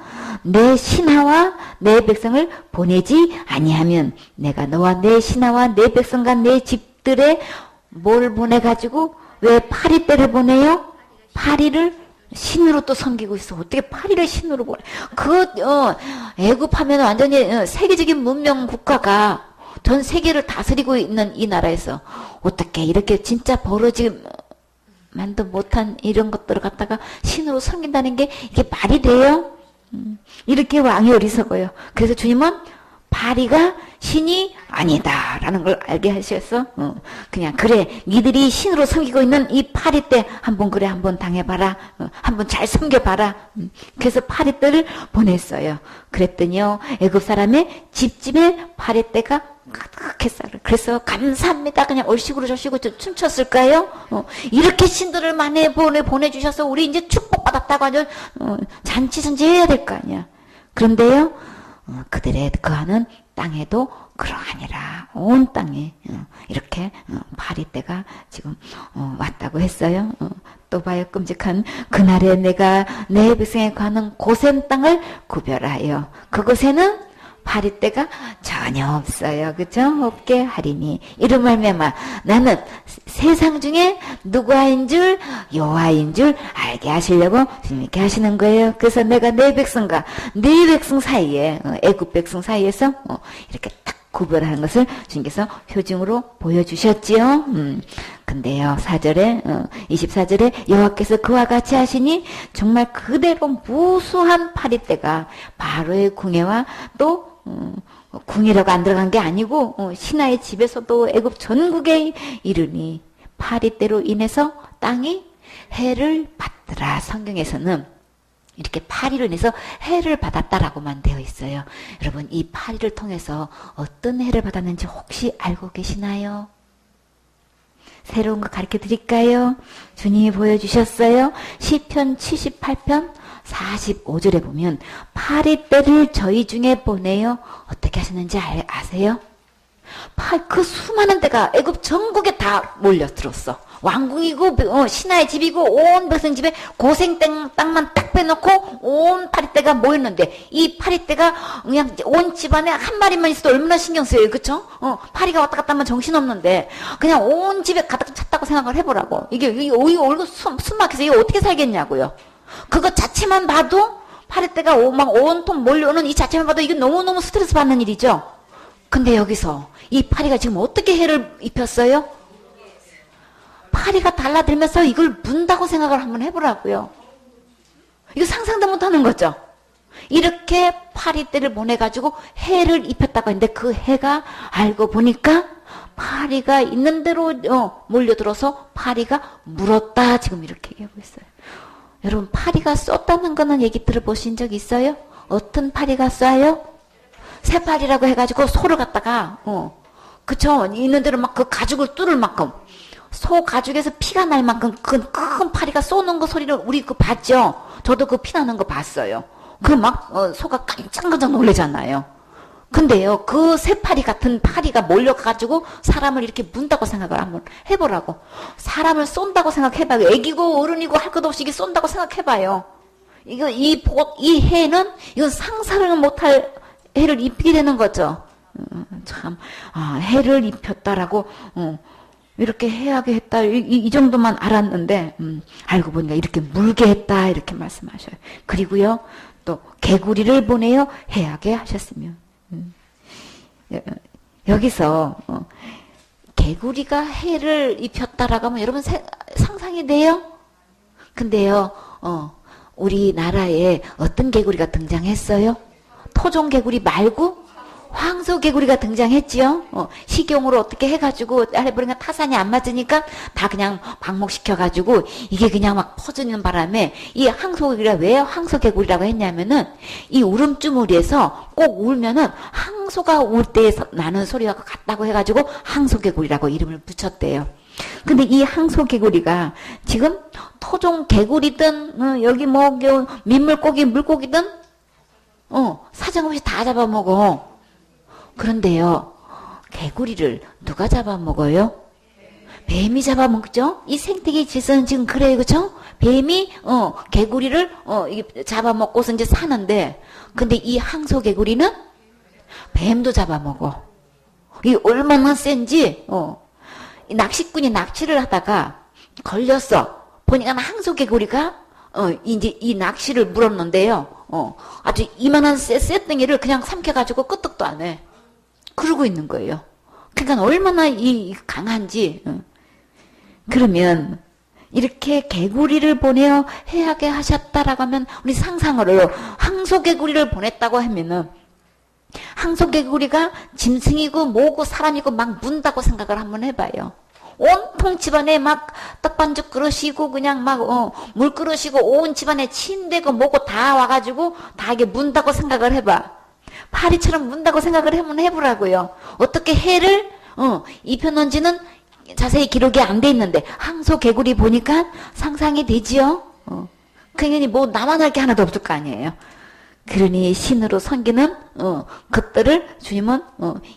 내 신하와 내 백성을 보내지 아니하면 내가 너와 내 신하와 내 백성과 내 집들에 뭘 보내가지고 왜 파리떼를 보내요? 파리를 신으로 또 섬기고 있어. 어떻게 파리를 신으로 보내? 애굽하면 완전히 세계적인 문명 국가가 전 세계를 다스리고 있는 이 나라에서 어떻게 이렇게 진짜 버러지만도 못한 이런 것들을 갖다가 신으로 섬긴다는 게 이게 말이 돼요? 이렇게 왕이 어리석어요. 그래서 주님은 파리가 신이 아니다라는 걸 알게 하셔서 그냥 그래 니들이 신으로 섬기고 있는 이 파리떼 한번 당해봐라. 한번 잘 섬겨봐라. 그래서 파리떼를 보냈어요. 그랬더니요, 애굽 사람의 집집에 파리떼가 가득했어요. 그래서 감사합니다. 그냥 얼씨구로 저씨구 춤췄을까요? 이렇게 신들을 많이 보내주셔서 우리 이제 축복받았다고 하죠. 잔치선지 해야 될 거 아니야. 그런데요, 그들의 거하는 땅에도 그러하니라. 온 땅에 이렇게 파리떼가 지금 왔다고 했어요. 또 봐요, 끔찍한 그날에 내가 내 백성에 거하는 고센 땅을 구별하여 그곳에는 파리떼가 전혀 없어요. 그죠? 없게 하리니 이런 말미암아 나는 세상 중에 누구인 줄 여호와인 줄 알게 하시려고 주님께 하시는 거예요. 그래서 내가 내 백성과 네 백성 사이에 애굽 백성 사이에서 이렇게 딱 구별하는 것을 주님께서 표징으로 보여주셨지요. 근데요, 24절에 여호와께서 그와 같이 하시니 정말 그대로 무수한 파리떼가 바로의 궁예와 또 궁이라고 안 들어간 게 아니고 신하의 집에서도 애굽 전국에 이르니 파리떼로 인해서 땅이 해를 받더라. 성경에서는 이렇게 파리로 인해서 해를 받았다라고만 되어 있어요. 여러분, 이 파리를 통해서 어떤 해를 받았는지 혹시 알고 계시나요? 새로운 거 가르쳐 드릴까요? 주님이 보여주셨어요. 시편 78편 45절에 보면 파리떼를 저희 중에 보내요. 어떻게 하셨는지 아세요? 그 수많은 떼가 애굽 전국에 다 몰려들었어. 왕궁이고 신하의 집이고 온 백성 집에 고생 땅만 딱 빼놓고 온 파리떼가 모였는데 이 파리떼가 그냥 온 집안에 한 마리만 있어도 얼마나 신경 쓰여요. 그쵸? 파리가 왔다 갔다 하면 정신없는데 그냥 온 집에 가득 찼다고 생각을 해보라고. 이게 얼굴 숨 막혀서 이거 어떻게 살겠냐고요. 그거 자체만 봐도 파리떼가 막 온통 몰려오는 이 자체만 봐도 이게 너무너무 스트레스 받는 일이죠. 근데 여기서 이 파리가 지금 어떻게 해를 입혔어요? 파리가 달라들면서 이걸 문다고 생각을 한번 해보라고요. 이거 상상도 못하는 거죠. 이렇게 파리떼를 보내가지고 해를 입혔다고 했는데 그 해가 알고 보니까 파리가 있는 대로 몰려들어서 파리가 물었다. 지금 이렇게 얘기하고 있어요. 여러분 파리가 쏘다는 거는 얘기 들어보신 적 있어요? 어떤 파리가 쏴요? 새파리라고 해가지고 소를 갖다가 그쵸? 있는 대로 막 그 가죽을 뚫을 만큼 소 가죽에서 피가 날 만큼 큰 파리가 쏘는 거 소리를 우리 그 봤죠? 저도 그 피 나는 거 봤어요. 그 막 소가 깜짝깜짝 놀래잖아요. 근데요 그 새파리 같은 파리가 몰려가지고 사람을 이렇게 문다고 생각을 한번 해보라고. 사람을 쏜다고 생각해봐요. 애기고 어른이고 할 것 없이 이게 쏜다고 생각해봐요. 이 해는 이건 상상을 못할 해를 입히게 되는 거죠. 참 해를 입혔다라고 이렇게 해하게 했다. 이 정도만 알았는데 알고 보니까 이렇게 물게 했다 이렇게 말씀하셔요. 그리고요 또 개구리를 보내어 해하게 하셨으며 여기서 개구리가 해를 입혔다라고 하면 여러분 상상이 돼요? 근데요 우리나라에 어떤 개구리가 등장했어요? 토종 개구리 말고 황소 개구리가 등장했지요. 식용으로 어떻게 해가지고 해버리니까 타산이 안 맞으니까 다 그냥 방목시켜가지고 이게 그냥 막 퍼지는 바람에 이 황소 개구리가 왜 황소 개구리라고 했냐면은 이 울음주머니에서 꼭 울면은 황소가 울 때 나는 소리와 같다고 해가지고 황소 개구리라고 이름을 붙였대요. 근데 이 황소 개구리가 지금 토종 개구리든 여기 뭐 민물고기 물고기든 사정없이 다 잡아먹어. 그런데요 개구리를 누가 잡아먹어요? 뱀이 잡아먹죠? 이 생태계 질서는 지금 그래요. 그쵸? 뱀이 개구리를 잡아먹고서 이제 사는데 근데 이 황소 개구리는 뱀도 잡아먹어. 이 얼마나 센지 낚시꾼이 낚시를 하다가 걸렸어. 보니까 황소 개구리가 이제 이 낚시를 물었는데요. 아주 이만한 쇠덩이를 그냥 삼켜가지고 끄떡도 안 해. 그러고 있는 거예요. 그러니까 얼마나 이 강한지. 그러면 이렇게 개구리를 보내어 해하게 하셨다라고 하면 우리 상상으로 황소 개구리를 보냈다고 하면은 황소 개구리가 짐승이고 뭐고 사람이고 막 문다고 생각을 한번 해봐요. 온통 집안에 막 떡반죽 그릇이고 그냥 막 물 그릇이고 온 집안에 침대고 뭐고 다 와가지고 다 이게 문다고 생각을 해봐. 파리처럼 문다고 생각을 한번 해보라고요. 어떻게 해를 입혔는지는 자세히 기록이 안 돼 있는데 황소 개구리 보니까 상상이 되지요. 그러니 뭐 나만 할 게 하나도 없을 거 아니에요. 그러니 신으로 섬기는 것들을 주님은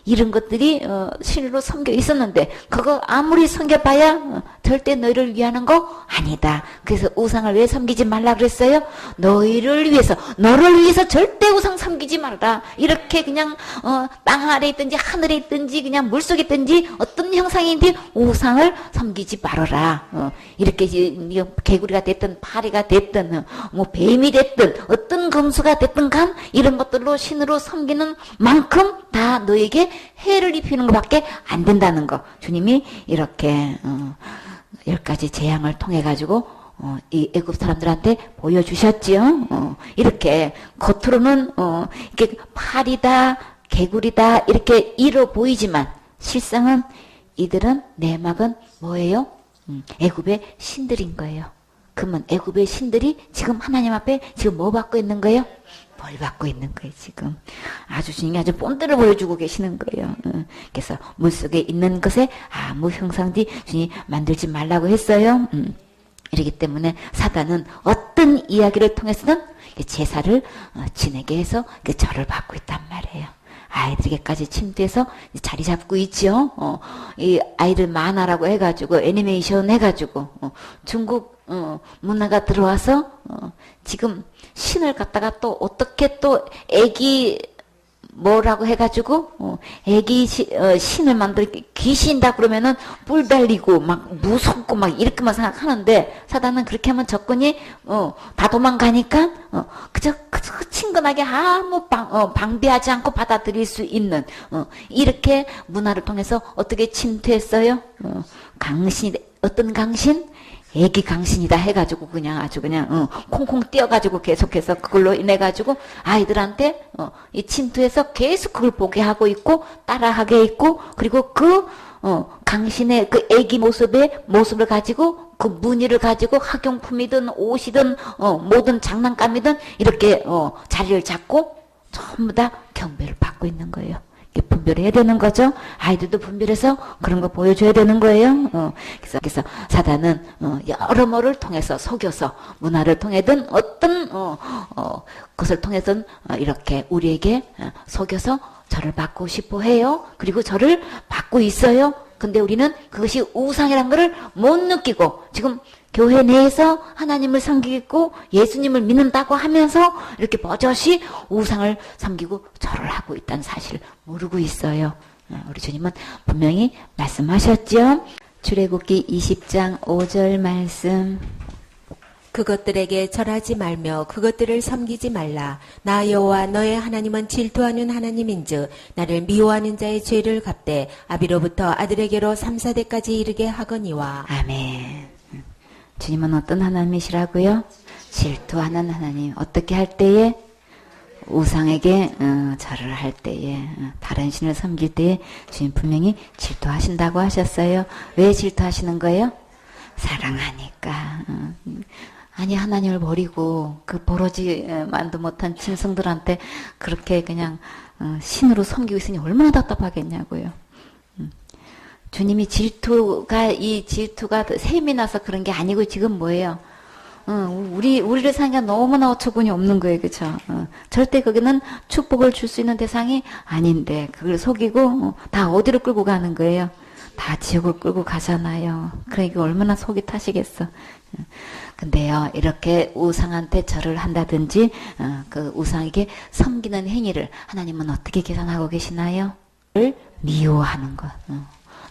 이런 것들이 신으로 섬겨 있었는데 그거 아무리 섬겨봐야 절대 너희를 위하는 거 아니다. 그래서 우상을 왜 섬기지 말라 그랬어요? 너희를 위해서, 너를 위해서 절대 우상 섬기지 말라. 이렇게 그냥 땅 아래에 있든지 하늘에 있든지 그냥 물속에 있든지 어떤 형상인지 우상을 섬기지 말아라. 이렇게 개구리가 됐든 파리가 됐든 뭐 뱀이 됐든 어떤 검수가 됐든 간 이런 것들로 신으로 섬기는 만큼 다 너에게 해를 입히는 것밖에 안 된다는 거 주님이 이렇게 10가지 재앙을 통해 가지고 이 애굽 사람들한테 보여주셨지요. 이렇게 겉으로는 이렇게 파리다 개구리다 이렇게 이로 보이지만 실상은 이들은 내막은 뭐예요? 애굽의 신들인 거예요. 그러면 애굽의 신들이 지금 하나님 앞에 지금 뭐 받고 있는 거예요? 벌 받고 있는 거예요. 지금 아주 주님이 아주 본때를 보여주고 계시는 거예요. 그래서 물속에 있는 것에 아무 형상도 주님이 만들지 말라고 했어요. 이러기 때문에 사단은 어떤 이야기를 통해서든 제사를 지내게 해서 절을 받고 있단 말이에요. 아이들에게까지 침투해서 자리 잡고 있죠. 이 아이들 만화라고 해가지고 애니메이션 해가지고 중국 문화가 들어와서 지금 신을 갖다가 또 어떻게 또 애기 뭐라고 해가지고 애기 신을 만들 귀신이다 그러면은 뿔 달리고 막 무섭고 막 이렇게만 생각하는데 사단은 그렇게 하면 적군이 다 도망가니까 그저 친근하게 아무 방비하지 않고 받아들일 수 있는 이렇게 문화를 통해서 어떻게 침투했어요? 강신 어떤 강신? 애기 강신이다 해가지고 그냥 아주 그냥 콩콩 뛰어가지고 계속해서 그걸로 인해가지고 아이들한테 이 침투해서 계속 그걸 보게 하고 있고 따라하게 있고 그리고 그 강신의 그 애기 모습을 가지고 그 무늬를 가지고 학용품이든 옷이든 모든 장난감이든 이렇게 자리를 잡고 전부 다 경배를 받고 있는 거예요. 분별해야 되는 거죠. 아이들도 분별해서 그런 거 보여줘야 되는 거예요. 그래서 사단은 여러모를 통해서 속여서 문화를 통해든 어떤 것을 통해든 이렇게 우리에게 속여서 저를 받고 싶어 해요. 그리고 저를 받고 있어요. 근데 우리는 그것이 우상이라는 것을 못 느끼고 지금 교회 내에서 하나님을 섬기고 예수님을 믿는다고 하면서 이렇게 버젓이 우상을 섬기고 절을 하고 있다는 사실을 모르고 있어요. 우리 주님은 분명히 말씀하셨죠. 출애굽기 20장 5절 말씀. 그것들에게 절하지 말며 그것들을 섬기지 말라. 나 여호와 너의 하나님은 질투하는 하나님인즉 나를 미워하는 자의 죄를 갚되 아비로부터 아들에게로 3, 4대까지 이르게 하거니와. 아멘. 주님은 어떤 하나님이시라고요? 질투하는 하나님. 어떻게 할 때에? 우상에게 절을 할 때에 다른 신을 섬길 때에 주님 분명히 질투하신다고 하셨어요. 왜 질투하시는 거예요? 사랑하니까. 아니 하나님을 버리고 그 버러지만도 못한 짐승들한테 그렇게 그냥 신으로 섬기고 있으니 얼마나 답답하겠냐고요. 주님이 이 질투가 셈이 나서 그런 게 아니고 지금 뭐예요? 우리를 사니까 너무나 어처구니 없는 거예요. 그쵸? 절대 거기는 축복을 줄 수 있는 대상이 아닌데 그걸 속이고 다 어디로 끌고 가는 거예요? 다 지옥을 끌고 가잖아요. 그러니까 얼마나 속이 타시겠어. 근데요, 이렇게 우상한테 절을 한다든지, 그 우상에게 섬기는 행위를 하나님은 어떻게 계산하고 계시나요? 미워하는 것.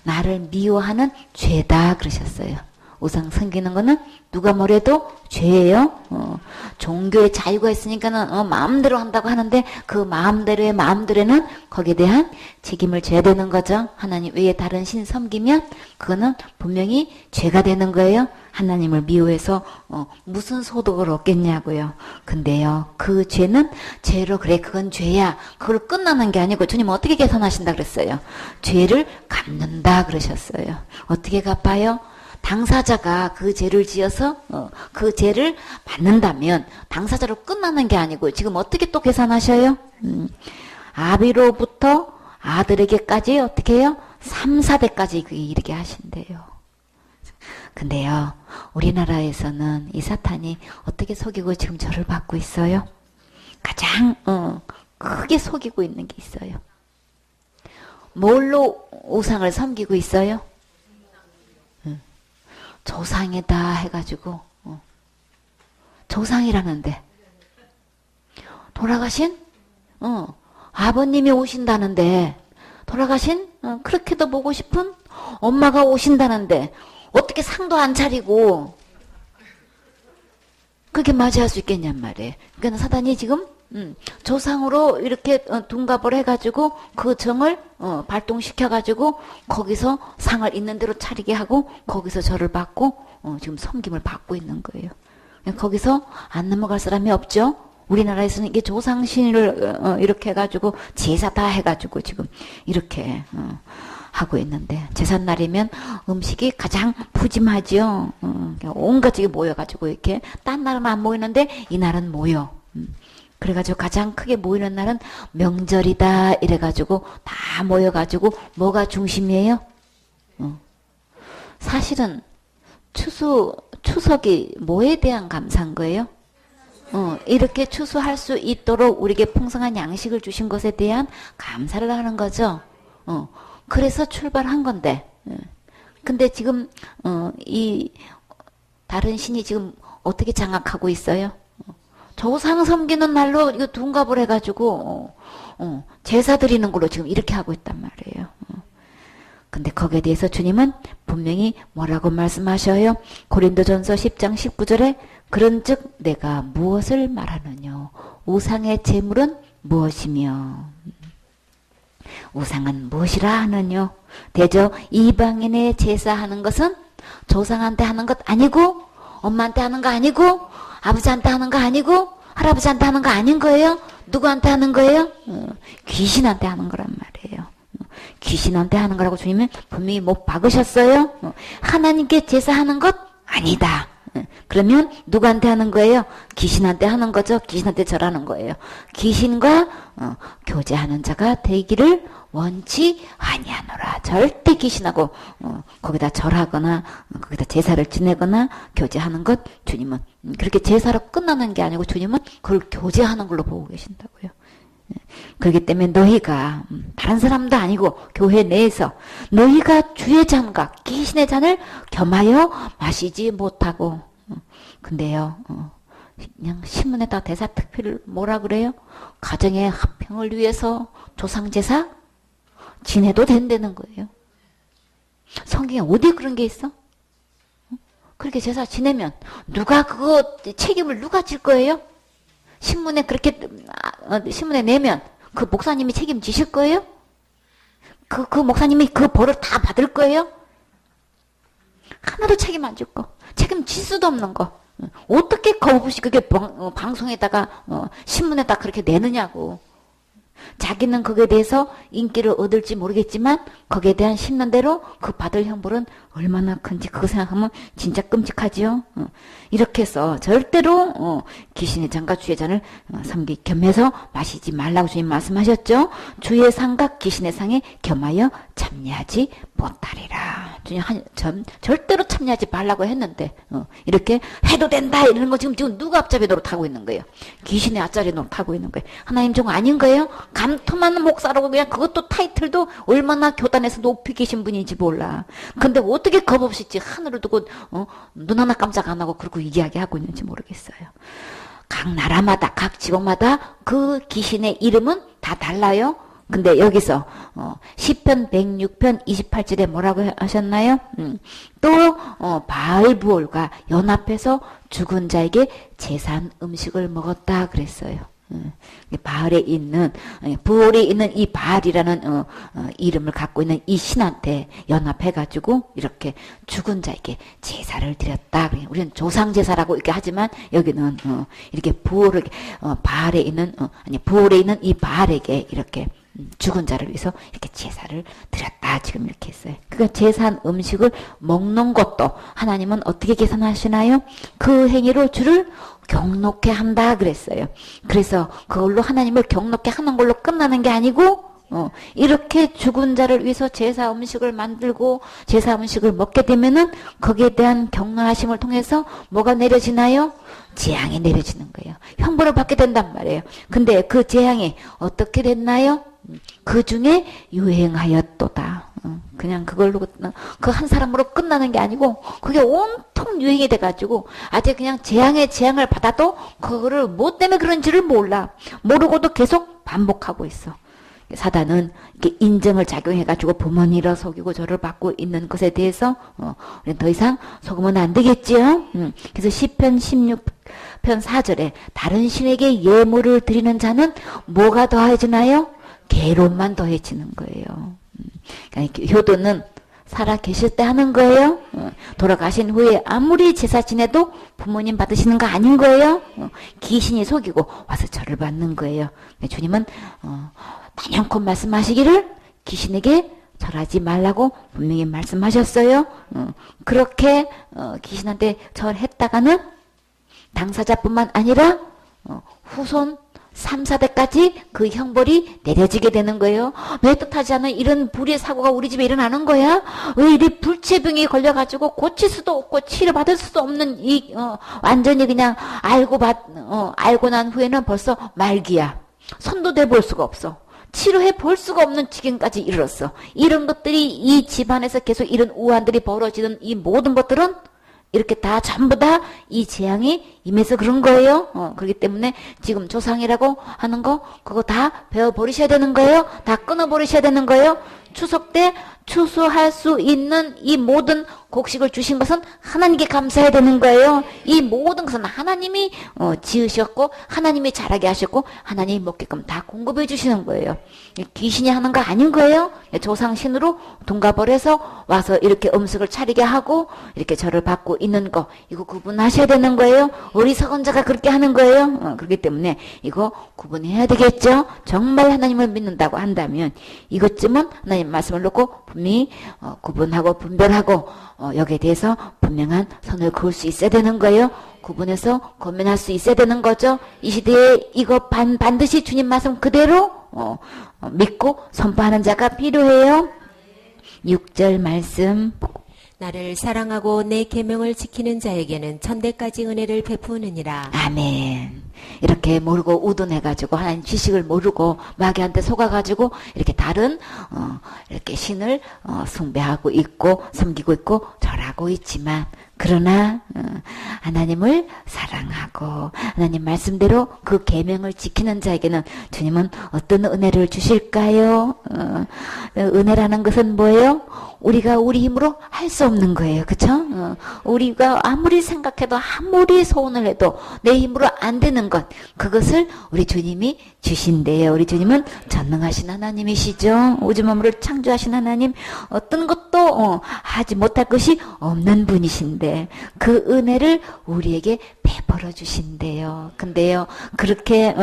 나를 미워하는 죄다 그러셨어요. 우상 섬기는 거는 누가 뭐래도 죄예요. 종교의 자유가 있으니까는 마음대로 한다고 하는데 그 마음대로의 마음대로는 거기에 대한 책임을 져야 되는 거죠. 하나님 외에 다른 신 섬기면 그거는 분명히 죄가 되는 거예요. 하나님을 미워해서 무슨 소득을 얻겠냐고요. 근데요, 그 죄는 죄로 그래 그건 죄야. 그걸 끝나는 게 아니고 주님 어떻게 계산하신다 그랬어요? 죄를 갚는다 그러셨어요. 어떻게 갚아요? 당사자가 그 죄를 지어서 그 죄를 받는다면 당사자로 끝나는 게 아니고 지금 어떻게 또 계산하셔요? 아비로부터 아들에게까지 어떻게 해요? 3, 4대까지 이르게 하신대요. 근데요, 우리나라에서는 이 사탄이 어떻게 속이고 지금 저를 받고 있어요? 가장 크게 속이고 있는 게 있어요. 뭘로 우상을 섬기고 있어요? 조상이다 해가지고 조상이라는데 돌아가신 아버님이 오신다는데 돌아가신 그렇게도 보고 싶은 엄마가 오신다는데 어떻게 상도 안 차리고 그게 맞이할 수 있겠냔 말이에요. 그러니까 사단이 지금 조상으로 이렇게 둔갑을 해가지고 그 정을 발동시켜가지고 거기서 상을 있는 대로 차리게 하고 거기서 절을 받고 지금 섬김을 받고 있는 거예요. 거기서 안 넘어갈 사람이 없죠. 우리나라에서는 이게 조상신을 이렇게 해가지고 제사 다 해가지고 지금 이렇게 하고 있는데 제삿날이면 음식이 가장 푸짐하죠. 온갖 집이 모여가지고 이렇게 딴 날은 안 모이는데 이 날은 모여. 그래가지고 가장 크게 모이는 날은 명절이다 이래가지고 다 모여가지고 뭐가 중심이에요? 사실은 추석이 뭐에 대한 감사인 거예요? 이렇게 추수할 수 있도록 우리에게 풍성한 양식을 주신 것에 대한 감사를 하는 거죠. 그래서 출발한 건데. 근데 지금 이 다른 신이 지금 어떻게 장악하고 있어요? 조상 섬기는 날로 이거 둔갑을 해가지고 제사 드리는 걸로 지금 이렇게 하고 있단 말이에요. 근데 거기에 대해서 주님은 분명히 뭐라고 말씀하셔요? 고린도전서 10장 19절에 그런즉 내가 무엇을 말하느냐? 우상의 제물은 무엇이며? 우상은 무엇이라 하느냐? 대저 이방인의 제사하는 것은 조상한테 하는 것 아니고 엄마한테 하는 거 아니고 아버지한테 하는 거 아니고 할아버지한테 하는 거 아닌 거예요? 누구한테 하는 거예요? 귀신한테 하는 거란 말이에요. 귀신한테 하는 거라고 주님은 분명히 못 박으셨어요. 하나님께 제사하는 것 아니다. 그러면 누구한테 하는 거예요? 귀신한테 하는 거죠. 귀신한테 절하는 거예요. 귀신과 교제하는 자가 되기를 원치 아니하노라. 절대 귀신하고 거기다 절하거나 거기다 제사를 지내거나 교제하는 것 주님은 그렇게 제사로 끝나는 게 아니고 주님은 그걸 교제하는 걸로 보고 계신다고요. 그렇기 때문에 너희가 다른 사람도 아니고 교회 내에서 너희가 주의 잔과 귀신의 잔을 겸하여 마시지 못하고 근데요 그냥 신문에다 대사특필을 뭐라 그래요? 가정의 화평을 위해서 조상제사 지내도 된다는 거예요. 성경에 어디 그런 게 있어? 그렇게 제사 지내면 누가 그거 책임을 누가 질 거예요? 신문에 그렇게 신문에 내면 그 목사님이 책임지실 거예요? 그 목사님이 그 벌을 다 받을 거예요? 하나도 책임 안 질 거. 책임질 수도 없는 거. 어떻게 거부시 그게 방송에다가 신문에다 그렇게 내느냐고. 자기는 거기에 대해서 인기를 얻을지 모르겠지만 거기에 대한 신는 대로 그 받을 형벌은 얼마나 큰지 그거 생각하면 진짜 끔찍하지요. 이렇게 해서 절대로 귀신의 잔과 주의 잔을 겸해서 마시지 말라고 주님 말씀하셨죠. 주의 상과 귀신의 상에 겸하여 참여하지 못하리라. 주님 절대로 참여하지 말라고 했는데 이렇게 해도 된다 이러는 거 지금 누가 앞잡이 노릇하고 있는 거예요? 귀신의 앞자리 노릇하고 있는 거예요. 하나님 종 아닌 거예요? 감토만 목사라고 그냥 그것도 타이틀도 얼마나 교단에서 높이 계신 분인지 몰라. 근데 어떻게 겁없이 하늘을 두고 눈 하나 깜짝 안 하고 그러고 이야기하고 있는지 모르겠어요. 각 나라마다 각 지역마다 그 귀신의 이름은 다 달라요. 근데 여기서 시편 106편 28절에 뭐라고 하셨나요? 또 바알부올과 연합해서 죽은 자에게 제사한 음식을 먹었다 그랬어요. 바알에 있는 부올에 있는 이 바알이라는 이름을 갖고 있는 이 신한테 연합해가지고 이렇게 죽은 자에게 제사를 드렸다. 우리는 조상 제사라고 이렇게 하지만 여기는 이렇게 부올에 바알에 있는 부올에 있는 이 바알에게 이렇게 죽은 자를 위해서 이렇게 제사를 드렸다. 지금 이렇게 했어요. 그러니까 제사한 음식을 먹는 것도 하나님은 어떻게 계산하시나요? 그 행위로 주를 경록해 한다 그랬어요. 그래서 그걸로 하나님을 경록해 하는 걸로 끝나는 게 아니고 이렇게 죽은 자를 위해서 제사 음식을 만들고 제사 음식을 먹게 되면은 거기에 대한 경외하심을 통해서 뭐가 내려지나요? 재앙이 내려지는 거예요. 형벌을 받게 된단 말이에요. 근데 그 재앙이 어떻게 됐나요? 그 중에 유행하였도다. 그냥 그걸로 그 한 사람으로 끝나는 게 아니고 그게 온통 유행이 돼가지고 아직 그냥 재앙을 받아도 그거를 뭐 때문에 그런지를 몰라. 모르고도 계속 반복하고 있어. 사단은 이렇게 인정을 작용해가지고 부모니를 속이고 저를 받고 있는 것에 대해서 우리는 더 이상 속으면 안 되겠지요. 그래서 시편 16편 4절에 다른 신에게 예물을 드리는 자는 뭐가 더해지나요? 괴로움만 더해지는 거예요. 그러니까 효도는 살아 계실 때 하는 거예요. 돌아가신 후에 아무리 제사 지내도 부모님 받으시는 거 아닌 거예요. 귀신이 속이고 와서 절을 받는 거예요. 주님은 단연코 말씀하시기를 귀신에게 절하지 말라고 분명히 말씀하셨어요. 그렇게 귀신한테 절했다가는 당사자뿐만 아니라 후손 3, 4대까지 그 형벌이 내려지게 되는 거예요. 왜 뜻하지 않은 이런 불의의 사고가 우리 집에 일어나는 거야? 왜 이리 불치병이 걸려가지고 고칠 수도 없고 치료받을 수도 없는 완전히 그냥 알고 난 후에는 벌써 말기야. 손도 대볼 수가 없어. 치료해 볼 수가 없는 지경까지 이르렀어. 이런 것들이 이 집안에서 계속 이런 우환들이 벌어지는 이 모든 것들은 이렇게 다 전부 다 이 재앙이 임해서 그런 거예요. 그렇기 때문에 지금 조상이라고 하는 거 그거 다 배워버리셔야 되는 거예요. 다 끊어버리셔야 되는 거예요. 추석 때 추수할 수 있는 이 모든 곡식을 주신 것은 하나님께 감사해야 되는 거예요. 이 모든 것은 하나님이 지으셨고 하나님이 자라게 하셨고 하나님이 먹게끔 다 공급해 주시는 거예요. 귀신이 하는 거 아닌 거예요. 조상신으로 동갑을 해서 와서 이렇게 음식을 차리게 하고 이렇게 절을 받고 있는 거 이거 구분하셔야 되는 거예요. 어리석은 자가 그렇게 하는 거예요. 그렇기 때문에 이거 구분해야 되겠죠. 정말 하나님을 믿는다고 한다면 이것쯤은 하나님 말씀을 놓고 분명히 구분하고 분별하고 여기에 대해서 분명한 선을 그을 수 있어야 되는 거예요. 구분해서 고민할 수 있어야 되는 거죠. 이 시대에 이거 반드시 주님 말씀 그대로 믿고 선포하는 자가 필요해요. 6절 말씀. 나를 사랑하고 내 계명을 지키는 자에게는 천대까지 은혜를 베푸느니라. 아멘. 이렇게 모르고 우둔해가지고 하나님 지식을 모르고 마귀한테 속아가지고 이렇게 다른 이렇게 신을 숭배하고 있고 섬기고 있고 절하고 있지만 그러나 하나님을 사랑하고 하나님 말씀대로 그 계명을 지키는 자에게는 주님은 어떤 은혜를 주실까요? 은혜라는 것은 뭐예요? 우리가 우리 힘으로 할 수 없는 거예요. 그쵸? 우리가 아무리 생각해도 아무리 소원을 해도 내 힘으로 안 되는 것 그것을 우리 주님이 주신대요. 우리 주님은 전능하신 하나님이시죠. 우주 만물을 창조하신 하나님 어떤 것도 하지 못할 것이 없는 분이신데 그 은혜를 우리에게 베풀어 주신대요. 근데요 그렇게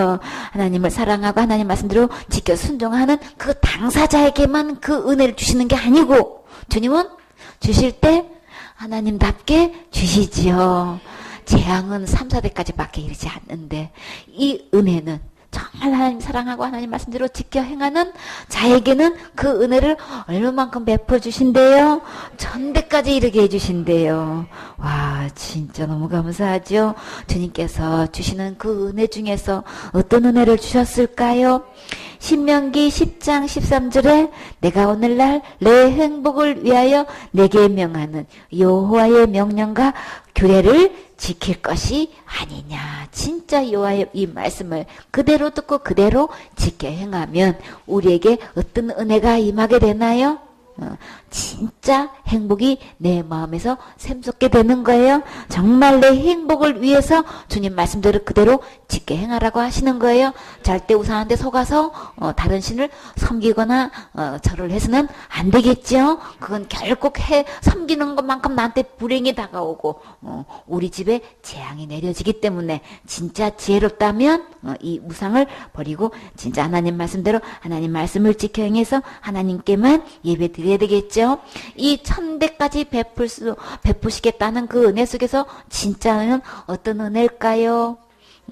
하나님을 사랑하고 하나님 말씀대로 지켜 순종하는 그 당사자에게만 그 은혜를 주시는 게 아니고 주님은 주실 때 하나님답게 주시지요. 재앙은 3, 4대까지밖에 이르지 않는데 이 은혜는 정말 하나님 사랑하고 하나님 말씀대로 지켜 행하는 자에게는 그 은혜를 얼마만큼 베풀어 주신대요. 천대까지 이르게 해주신대요. 와 진짜 너무 감사하죠. 주님께서 주시는 그 은혜 중에서 어떤 은혜를 주셨을까요? 신명기 10장 13절에 내가 오늘날 내 행복을 위하여 내게 명하는 여호와의 명령과 규례를 지킬 것이 아니냐. 진짜 여호와의 이 말씀을 그대로 듣고 그대로 지켜 행하면 우리에게 어떤 은혜가 임하게 되나요? 진짜 행복이 내 마음에서 샘솟게 되는 거예요. 정말 내 행복을 위해서 주님 말씀대로 그대로 지켜 행하라고 하시는 거예요. 절대 우상한테 속아서 다른 신을 섬기거나 절을 해서는 안 되겠죠. 그건 결국 섬기는 것만큼 나한테 불행이 다가오고 우리 집에 재앙이 내려지기 때문에 진짜 지혜롭다면 이 우상을 버리고 진짜 하나님 말씀대로 하나님 말씀을 지켜 행해서 하나님께만 예배 드려야 되겠죠. 이 천대까지 베푸시겠다는 그 은혜 속에서 진짜는 어떤 은혜일까요?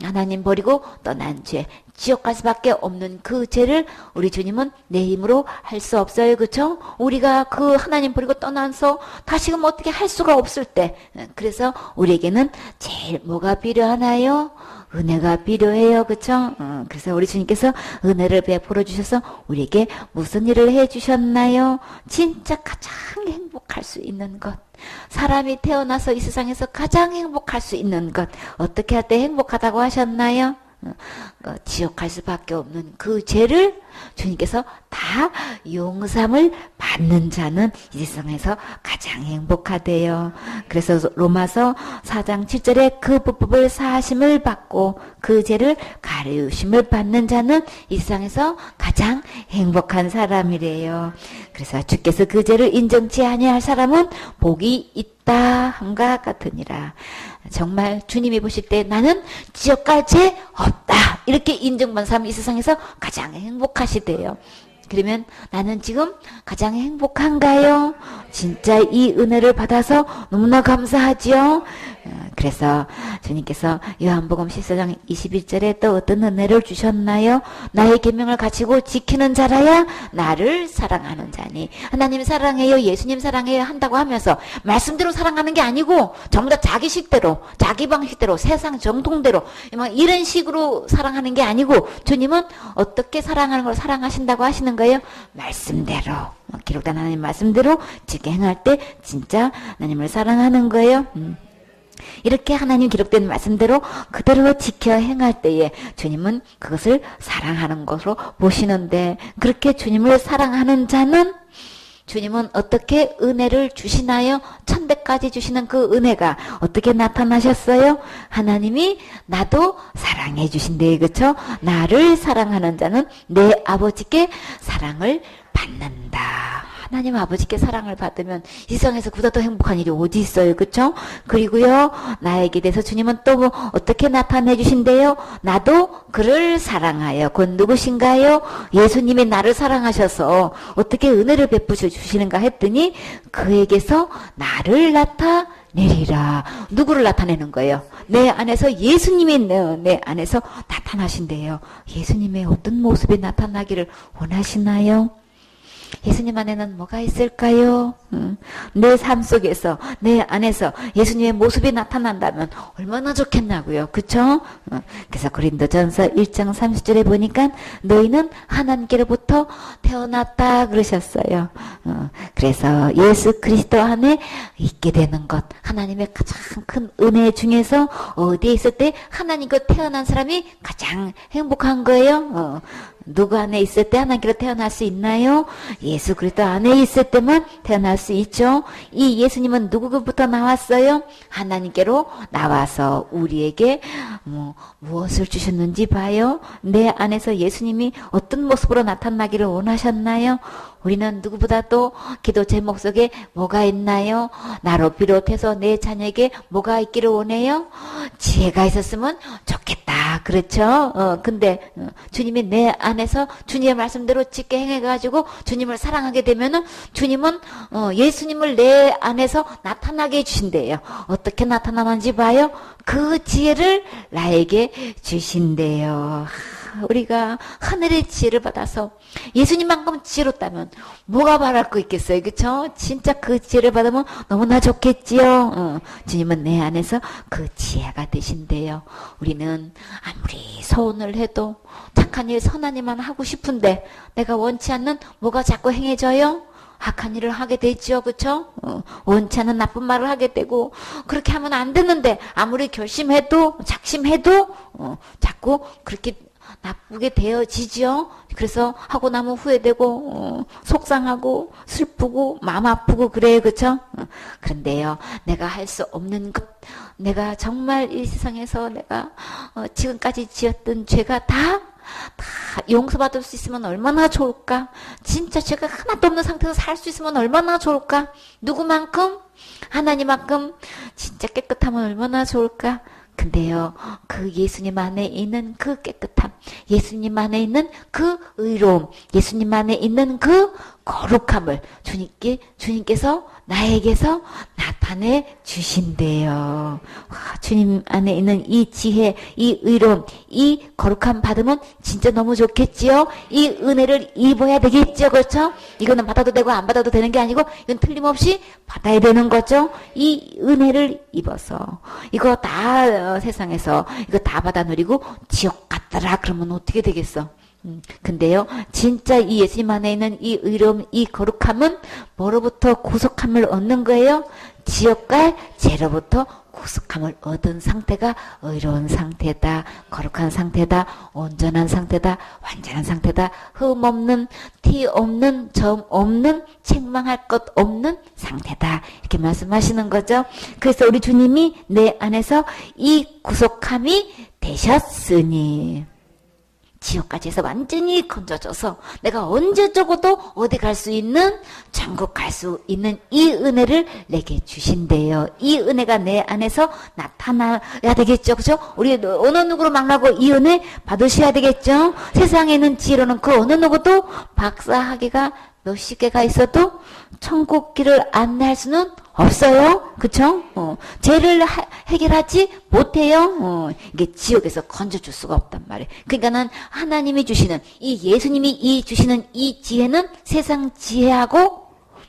하나님 버리고 떠난 죄, 지옥 갈 수밖에 없는 그 죄를 우리 주님은 내 힘으로 할 수 없어요. 그렇죠? 우리가 그 하나님 버리고 떠나서 다시금 어떻게 할 수가 없을 때 그래서 우리에게는 제일 뭐가 필요하나요? 은혜가 필요해요. 그쵸? 그래서 우리 주님께서 은혜를 베풀어 주셔서 우리에게 무슨 일을 해 주셨나요? 진짜 가장 행복할 수 있는 것. 사람이 태어나서 이 세상에서 가장 행복할 수 있는 것. 어떻게 할 때 행복하다고 하셨나요? 지옥 갈 수밖에 없는 그 죄를 주님께서 다 용서함을 받는 자는 이 세상에서 가장 행복하대요. 그래서 로마서 4장 7절에 그 불법을 사하심을 받고 그 죄를 가르우심을 받는 자는 이 세상에서 가장 행복한 사람이래요. 그래서 주께서 그 죄를 인정치 아니할 사람은 복이 있다 함과 같으니라. 정말 주님이 보실 때 나는 지옥 갈 죄 없다 이렇게 인정받는 사람이 이 세상에서 가장 행복하시대요. 그러면 나는 지금 가장 행복한가요? 진짜 이 은혜를 받아서 너무나 감사하지요. 그래서 주님께서 요한복음 14장 21절에 또 어떤 은혜를 주셨나요? 나의 계명을 가지고 지키는 자라야 나를 사랑하는 자니. 하나님 사랑해요, 예수님 사랑해요 한다고 하면서 말씀대로 사랑하는 게 아니고 전부 다 자기 식대로, 자기 방식대로, 세상 정통대로 이런 식으로 사랑하는 게 아니고 주님은 어떻게 사랑하는 걸 사랑하신다고 하시는 거예요? 말씀대로, 기록된 하나님 말씀대로 지켜 행할 때 진짜 하나님을 사랑하는 거예요. 이렇게 하나님 기록된 말씀대로 그대로 지켜 행할 때에 주님은 그것을 사랑하는 것으로 보시는데, 그렇게 주님을 사랑하는 자는 주님은 어떻게 은혜를 주시나요? 1000배까지 주시는 그 은혜가 어떻게 나타나셨어요? 하나님이 나도 사랑해 주신대요. 그렇죠? 나를 사랑하는 자는 내 아버지께 사랑을 받는다. 하나님 아버지께 사랑을 받으면 이 세상에서 그보다 더 행복한 일이 어디 있어요. 그렇죠? 그리고요, 나에게 대해서 주님은 또 뭐 어떻게 나타내 주신대요? 나도 그를 사랑하여. 그건 누구신가요? 예수님이 나를 사랑하셔서 어떻게 은혜를 베푸셔 주시는가 했더니 그에게서 나를 나타내리라. 누구를 나타내는 거예요? 내 안에서 예수님이 내 안에서 나타나신대요. 예수님의 어떤 모습이 나타나기를 원하시나요? 예수님 안에는 뭐가 있을까요? 내 삶 속에서, 내 안에서 예수님의 모습이 나타난다면 얼마나 좋겠냐고요. 그쵸? 그래서 고린도전서 1장 30절에 보니까 너희는 하나님께로부터 태어났다 그러셨어요. 그래서 예수 그리스도 안에 있게 되는 것, 하나님의 가장 큰 은혜 중에서 어디에 있을 때 하나님과 태어난 사람이 가장 행복한 거예요. 누구 안에 있을 때 하나님께로 태어날 수 있나요? 예수 그리스도 안에 있을 때만 태어날 수 있죠. 이 예수님은 누구부터 나왔어요? 하나님께로 나와서 우리에게 무엇을 주셨는지 봐요. 내 안에서 예수님이 어떤 모습으로 나타나기를 원하셨나요? 우리는 누구보다도 기도 제목 속에 뭐가 있나요? 나로 비롯해서 내 자녀에게 뭐가 있기를 원해요? 지혜가 있었으면 좋겠다. 그렇죠? 근데 주님이 내 안에서 주님의 말씀대로 짙게 행해가지고 주님을 사랑하게 되면은 주님은 예수님을 내 안에서 나타나게 해주신대요. 어떻게 나타나는지 봐요. 그 지혜를 나에게 주신대요. 우리가 하늘의 지혜를 받아서 예수님만큼 지혜롭다면 뭐가 바랄 거 있겠어요. 그쵸? 진짜 그 지혜를 받으면 너무나 좋겠지요. 주님은 내 안에서 그 지혜가 되신대요. 우리는 아무리 소원을 해도 착한 일 선한 일만 하고 싶은데 내가 원치 않는 뭐가 자꾸 행해져요? 악한 일을 하게 되죠. 그쵸? 원치 않는 나쁜 말을 하게 되고, 그렇게 하면 안 되는데 아무리 결심해도 작심해도 자꾸 그렇게 나쁘게 되어지죠. 그래서 하고 나면 후회되고 속상하고 슬프고 마음 아프고 그래요. 그쵸? 그런데요, 내가 할 수 없는 것, 내가 정말 이 세상에서 내가 지금까지 지었던 죄가 다 용서받을 수 있으면 얼마나 좋을까? 진짜 죄가 하나도 없는 상태에서 살 수 있으면 얼마나 좋을까? 누구만큼? 하나님만큼 진짜 깨끗하면 얼마나 좋을까? 근데요, 그 예수님 안에 있는 그 깨끗함, 예수님 안에 있는 그 의로움, 예수님 안에 있는 그 거룩함을 주님께서 나에게서 나타내 주신대요. 주님 안에 있는 이 지혜, 이 의로움, 이 거룩함 받으면 진짜 너무 좋겠지요? 이 은혜를 입어야 되겠죠? 그렇죠? 이거는 받아도 되고 안 받아도 되는 게 아니고 이건 틀림없이 받아야 되는 거죠? 이 은혜를 입어서 이거 다 세상에서 이거 다 받아 누리고 지옥 갔더라 그러면 어떻게 되겠어? 근데요, 진짜 이 예수님 안에 있는 이 의로움, 이 거룩함은 뭐로부터 구속함을 얻는 거예요? 지옥 갈 죄로부터 구속함을 얻은 상태가 의로운 상태다, 거룩한 상태다, 온전한 상태다, 완전한 상태다, 흠 없는, 티 없는, 점 없는, 책망할 것 없는 상태다. 이렇게 말씀하시는 거죠. 그래서 우리 주님이 내 안에서 이 구속함이 되셨으니 지옥까지에서 완전히 건져져서 내가 언제 적어도 어디 갈 수 있는, 천국 갈 수 있는 이 은혜를 내게 주신대요. 이 은혜가 내 안에서 나타나야 되겠죠. 그죠? 우리 어느 누구로 만나고 이 은혜 받으셔야 되겠죠. 세상에 있는 지혜로는 그 어느 누구도 박사학위가 몇십 개가 있어도 천국 길을 안내할 수는 없어요? 그쵸? 죄를 해결하지 못해요? 이게 지옥에서 건져줄 수가 없단 말이에요. 그러니까는 하나님이 주시는, 예수님이 주시는 이 지혜는 세상 지혜하고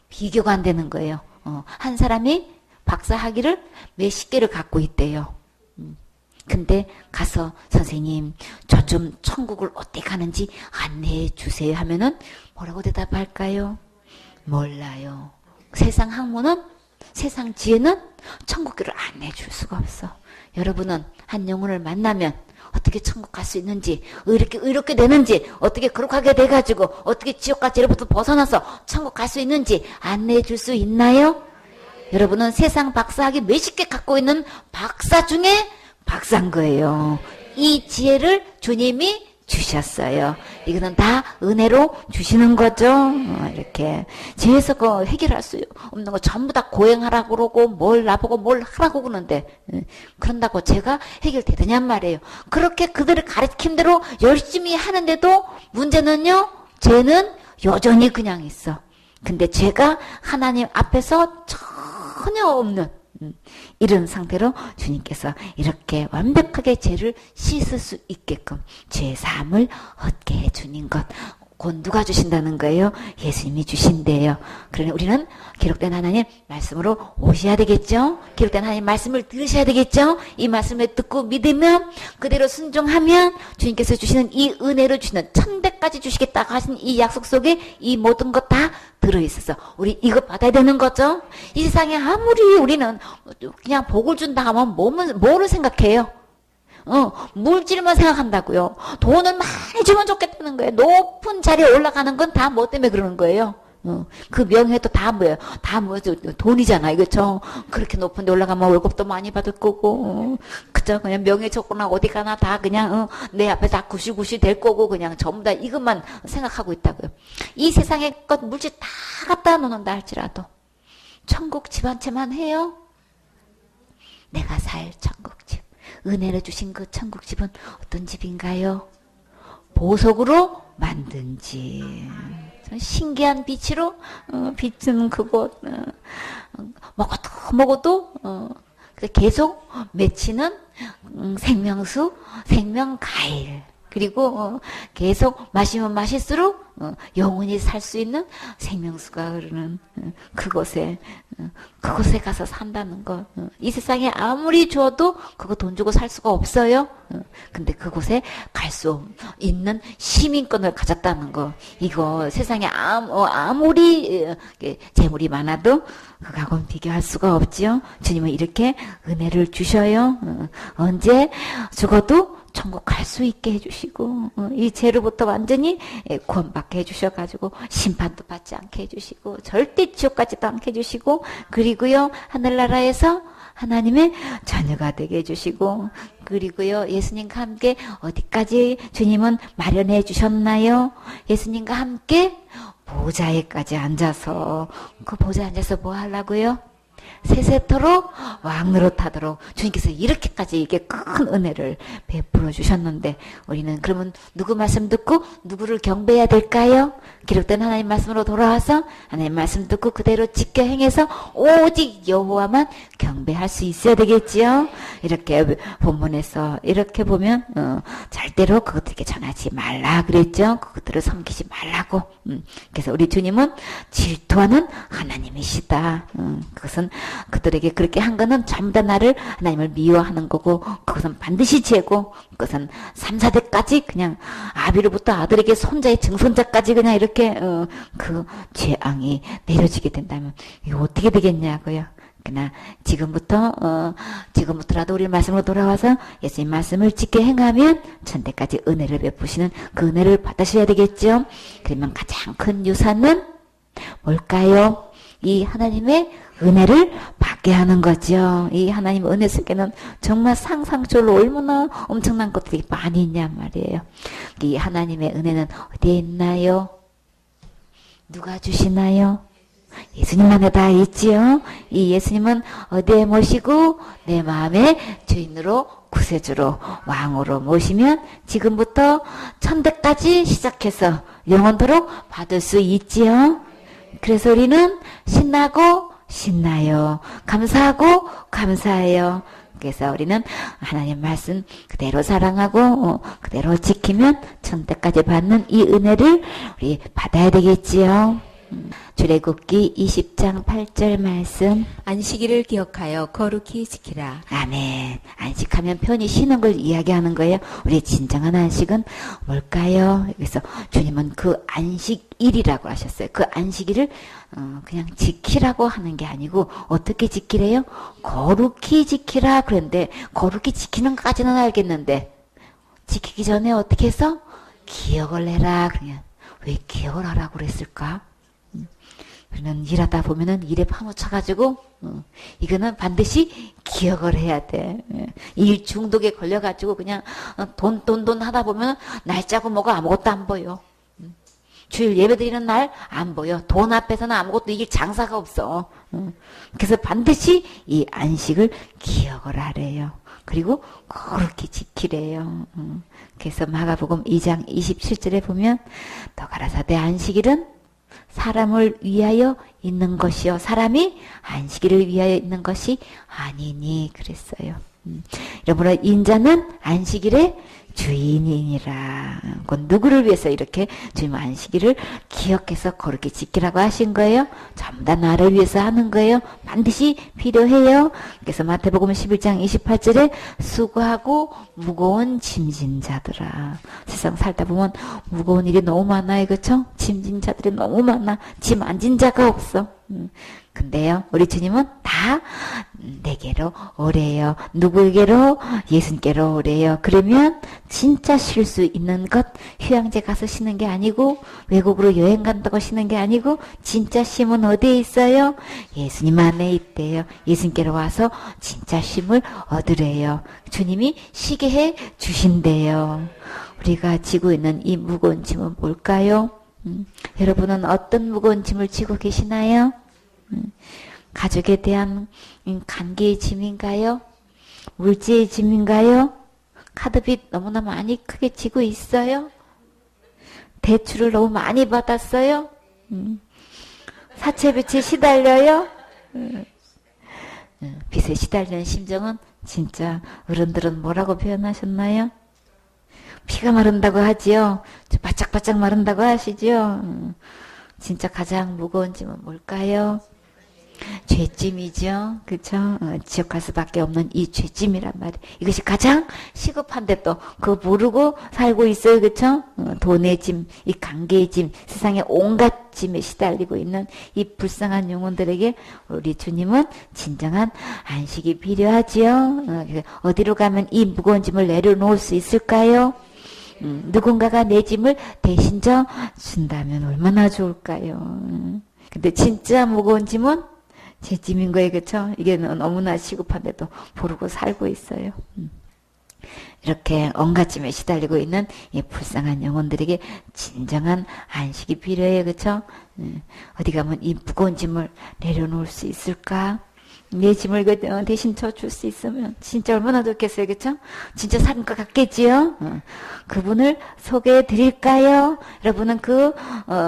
비교가 안 되는 거예요. 한 사람이 박사 학위를 몇십 개를 갖고 있대요. 근데 가서 선생님 저 좀 천국을 어떻게 가는지 안내해 주세요 하면은 뭐라고 대답할까요? 몰라요. 세상 학문은, 세상 지혜는 천국길을 안내해 줄 수가 없어. 여러분은 한 영혼을 만나면 어떻게 천국 갈 수 있는지, 의롭게 되는지, 어떻게 거룩하게 돼가지고 어떻게 지옥과 죄로부터 벗어나서 천국 갈 수 있는지 안내해 줄 수 있나요? 여러분은 세상 박사학위 몇십 개 갖고 있는 박사 중에 박사인 거예요. 이 지혜를 주님이 주셨어요. 이거는 다 은혜로 주시는 거죠. 이렇게 지혜에서 그 해결할 수 없는 거 전부 다 고행하라고 그러고 뭘 나보고 뭘 하라고 그러는데 그런다고 제가 해결되느냔 말이에요. 그렇게 그들을 가르친 대로 열심히 하는데도 문제는요, 죄는 여전히 그냥 있어. 근데 죄가 하나님 앞에서 전혀 없는 이런 상태로 주님께서 이렇게 완벽하게 죄를 씻을 수 있게끔 죄 사함을 얻게 해주는 것, 곧 누가 주신다는 거예요? 예수님이 주신대요. 그러니 우리는 기록된 하나님 말씀으로 오셔야 되겠죠? 기록된 하나님 말씀을 들으셔야 되겠죠? 이 말씀을 듣고 믿으면, 그대로 순종하면 주님께서 주시는 이 은혜로 주시는 천대까지 주시겠다고 하신 이 약속 속에 이 모든 것 다 들어있어서 우리 이거 받아야 되는 거죠? 이 세상에 아무리 우리는 그냥 복을 준다 하면 뭐를 생각해요? 물질만 생각한다고요. 돈을 많이 주면 좋겠다는 거예요. 높은 자리에 올라가는 건 다 뭐 때문에 그러는 거예요? 그 명예도 다 뭐예요? 다 뭐죠? 돈이잖아요. 그렇죠? 그렇게 높은 데 올라가면 월급도 많이 받을 거고, 그죠? 그냥 명예 조건나 어디 가나 다 그냥, 내 앞에 다 구시구시 될 거고, 그냥 전부 다 이것만 생각하고 있다고요. 이 세상의 것, 물질 다 갖다 놓는다 할지라도, 천국 집 한 채만 해요? 내가 살 천국집. 은혜를 주신 그 천국집은 어떤 집인가요? 보석으로 만든 집. 신기한 빛으로 빛은 그곳 먹어도 계속 맺히는 생명수, 생명과일. 그리고 계속 마시면 마실수록 영원히 살 수 있는 생명수가 흐르는 그곳에 가서 산다는 것. 이 세상에 아무리 줘도 그거 돈 주고 살 수가 없어요. 근데 그곳에 갈 수 있는 시민권을 가졌다는 거. 이거 세상에 아무리 재물이 많아도 그거하고는 비교할 수가 없지요. 주님은 이렇게 은혜를 주셔요. 언제 죽어도 천국 갈 수 있게 해주시고, 이 죄로부터 완전히 구원받게 해주셔가지고 심판도 받지 않게 해주시고, 절대 지옥 가지도 않게 해주시고, 그리고요 하늘나라에서 하나님의 자녀가 되게 해주시고, 그리고요 예수님과 함께 어디까지 주님은 마련해 주셨나요? 예수님과 함께 보좌에까지 앉아서, 그 보좌에 앉아서 뭐 하려고요? 세세토록 왕노릇하도록 주님께서 이렇게까지 이게 큰 은혜를 베풀어 주셨는데, 우리는 그러면 누구 말씀 듣고 누구를 경배해야 될까요? 기록된 하나님 말씀으로 돌아와서 하나님 말씀 듣고 그대로 지켜 행해서 오직 여호와만 경배할 수 있어야 되겠지요. 이렇게 본문에서 이렇게 보면 절대로 그것들에게 전하지 말라 그랬죠. 그것들을 섬기지 말라고. 그래서 우리 주님은 질투하는 하나님이시다. 그것은 그들에게 그렇게 한 거는 전부 다 나를, 하나님을 미워하는 거고, 그것은 반드시 죄고, 그것은 3, 4대까지 그냥 아비로부터 아들에게 손자의 증손자까지 그냥 이렇게 그 죄앙이 내려지게 된다면 이거 어떻게 되겠냐고요. 그러나 지금부터라도 우리 말씀으로 돌아와서 예수님 말씀을 지켜 행하면 천대까지 은혜를 베푸시는 그 은혜를 받으셔야 되겠죠. 그러면 가장 큰 유산은 뭘까요? 이 하나님의 은혜를 받게 하는 거죠. 이 하나님 은혜 속에는 정말 상상적으로 얼마나 엄청난 것들이 많이 있냔 말이에요. 이 하나님의 은혜는 어디에 있나요? 누가 주시나요? 예수님 안에 다 있지요. 이 예수님은 어디에 모시고 내 마음의 주인으로, 구세주로, 왕으로 모시면 지금부터 천대까지 시작해서 영원토록 받을 수 있지요. 그래서 우리는 신나고 신나요. 감사하고 감사해요. 그래서 우리는 하나님 말씀 그대로 사랑하고 그대로 지키면 천대까지 받는 이 은혜를 우리 받아야 되겠지요. 출애굽기 20장 8절 말씀. 안식일을 기억하여 거룩히 지키라. 아멘. 안식하면 편히 쉬는 걸 이야기하는 거예요. 우리 진정한 안식은 뭘까요? 그래서 주님은 그 안식일이라고 하셨어요. 그 안식일을 그냥 지키라고 하는 게 아니고 어떻게 지키래요? 거룩히 지키라. 그런데 거룩히 지키는 것까지는 알겠는데 지키기 전에 어떻게 해서? 기억을 해라. 그냥 왜 기억을 하라고 그랬을까? 우리는 일하다 보면은 일에 파묻혀가지고 이거는 반드시 기억을 해야 돼. 일 중독에 걸려가지고 그냥 돈 하다 보면 날짜고 뭐가 아무것도 안 보여. 주일 예배 드리는 날 안 보여. 돈 앞에서는 아무것도 이게 장사가 없어. 그래서 반드시 이 안식을 기억을 하래요. 그리고 그렇게 지키래요. 그래서 마가복음 2장 27절에 보면 또 가라사대 안식일은 사람을 위하여 있는 것이요 사람이 안식일을 위하여 있는 것이 아니니 그랬어요. 여러분의 인자는 안식일의 주인이니라. 그건 누구를 위해서 이렇게 주님 안식일을 기억해서 그렇게 지키라고 하신 거예요? 전부 다 나를 위해서 하는 거예요? 반드시 필요해요. 그래서 마태복음 11장 28절에 수고하고 무거운 짐진 자들아. 세상 살다 보면 무거운 일이 너무 많아요. 그렇죠? 짐진 자들이 너무 많아. 짐 안 진 자가 없어. 근데요, 우리 주님은 다 내게로 오래요. 누구에게로? 예수님께로 오래요. 그러면 진짜 쉴 수 있는 것, 휴양지 가서 쉬는 게 아니고, 외국으로 여행 간다고 쉬는 게 아니고, 진짜 쉼은 어디에 있어요? 예수님 안에 있대요. 예수님께로 와서 진짜 쉼을 얻으래요. 주님이 쉬게 해 주신대요. 우리가 지고 있는 이 무거운 짐은 뭘까요? 여러분은 어떤 무거운 짐을 지고 계시나요? 가족에 대한 관계의 짐인가요? 물질의 짐인가요? 카드빚 너무나 많이 크게 지고 있어요? 대출을 너무 많이 받았어요? 사채빚에 시달려요? 빚에 시달리는 심정은 진짜 어른들은 뭐라고 표현하셨나요? 피가 마른다고 하지요. 바짝바짝 마른다고 하시죠. 진짜 가장 무거운 짐은 뭘까요? 죄짐이죠. 그쵸? 지옥갈 수밖에 없는 이 죄짐이란 말이에요. 이것이 가장 시급한데 또 그거 모르고 살고 있어요. 그쵸? 돈의 짐, 이 관계의 짐, 세상의 온갖 짐에 시달리고 있는 이 불쌍한 영혼들에게 우리 주님은 진정한 안식이 필요하지요. 어디로 가면 이 무거운 짐을 내려놓을 수 있을까요? 누군가가 내 짐을 대신 져 준다면 얼마나 좋을까요? 근데 진짜 무거운 짐은 제 짐인 거예요. 그쵸? 이게 너무나 시급한데도 모르고 살고 있어요. 이렇게 온갖 짐에 시달리고 있는 이 불쌍한 영혼들에게 진정한 안식이 필요해요. 그쵸? 어디 가면 이 무거운 짐을 내려놓을 수 있을까? 내 짐을 대신 져줄 수 있으면 진짜 얼마나 좋겠어요. 그쵸? 진짜 사는 것 같겠지요? 그분을 소개해 드릴까요? 여러분은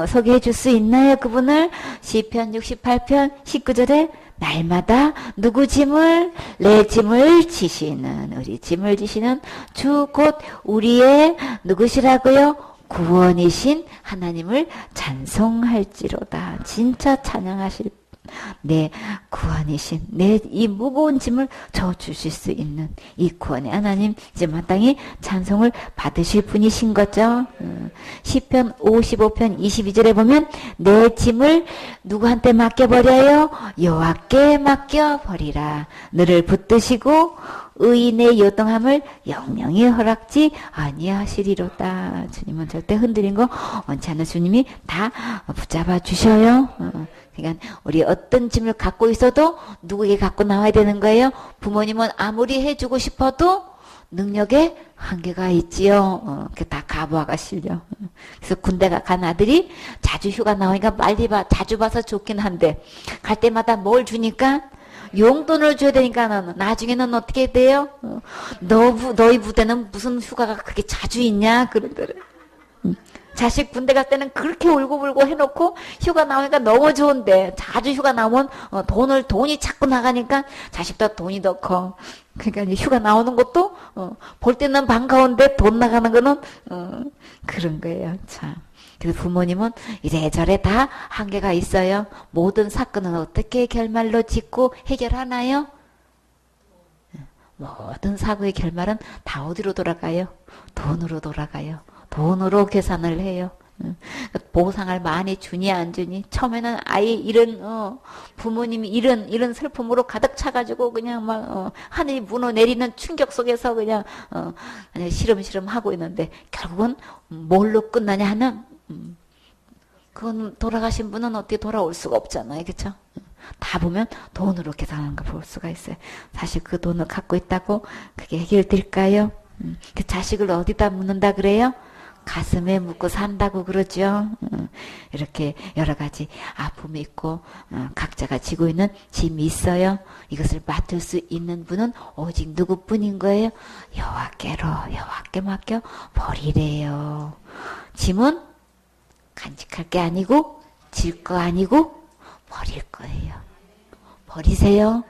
소개해 줄 수 있나요? 그분을 시편 68편 19절에 날마다 누구 짐을? 내 짐을 지시는 우리 짐을 지시는 주 곧 우리의 누구시라고요? 구원이신 하나님을 찬송할지로다. 진짜 찬양하실 내 구원이신 내 이 무거운 짐을 져주실 수 있는 이 구원의 하나님 이제 마땅히 찬송을 받으실 분이신 거죠. 시편 55편 22절에 보면 내 짐을 누구한테 맡겨버려요? 여호와께 맡겨버리라. 너를 붙드시고 의인의 요동함을 영영히 허락지 아니하시리로다. 주님은 절대 흔들린 거 원치 않는 주님이 다 붙잡아 주셔요. 그러니까 우리 어떤 짐을 갖고 있어도 누구에게 갖고 나와야 되는 거예요? 부모님은 아무리 해주고 싶어도 능력에 한계가 있지요. 다 가부화가 실려. 그래서 군대가 간 아들이 자주 휴가 나오니까 빨리 자주 봐서 좋긴 한데 갈 때마다 뭘 주니까 용돈을 줘야 되니까 나중에는 어떻게 돼요? 너희 부대는 무슨 휴가가 그렇게 자주 있냐? 그러더래. 자식 군대 갈 때는 그렇게 울고불고 해놓고 휴가 나오니까 너무 좋은데 자주 휴가 나오면 돈이 자꾸 나가니까 자식보다 돈이 더 커. 그러니까 이제 휴가 나오는 것도 볼 때는 반가운데 돈 나가는 거는 그런 거예요. 참. 그래서 부모님은 이래저래 다 한계가 있어요. 모든 사건은 어떻게 결말로 짓고 해결하나요? 모든 사고의 결말은 다 어디로 돌아가요? 돈으로 돌아가요. 돈으로 계산을 해요. 보상을 많이 주니 안 주니 처음에는 아예 이런 부모님이 이런 슬픔으로 가득 차가지고 그냥 막 하늘이 무너내리는 충격 속에서 그냥 시름시름 하고 있는데 결국은 뭘로 끝나냐 하는 그건 돌아가신 분은 어떻게 돌아올 수가 없잖아요. 그렇죠? 다 보면 돈으로 계산하는 거 볼 수가 있어요. 사실 그 돈을 갖고 있다고 그게 해결될까요? 그 자식을 어디다 묻는다 그래요? 가슴에 묻고 산다고 그러죠. 이렇게 여러 가지 아픔이 있고 각자가 지고 있는 짐이 있어요. 이것을 맡을 수 있는 분은 오직 누구뿐인 거예요? 여호와께 맡겨 버리래요. 짐은 간직할 게 아니고 질 거 아니고 버릴 거예요. 버리세요.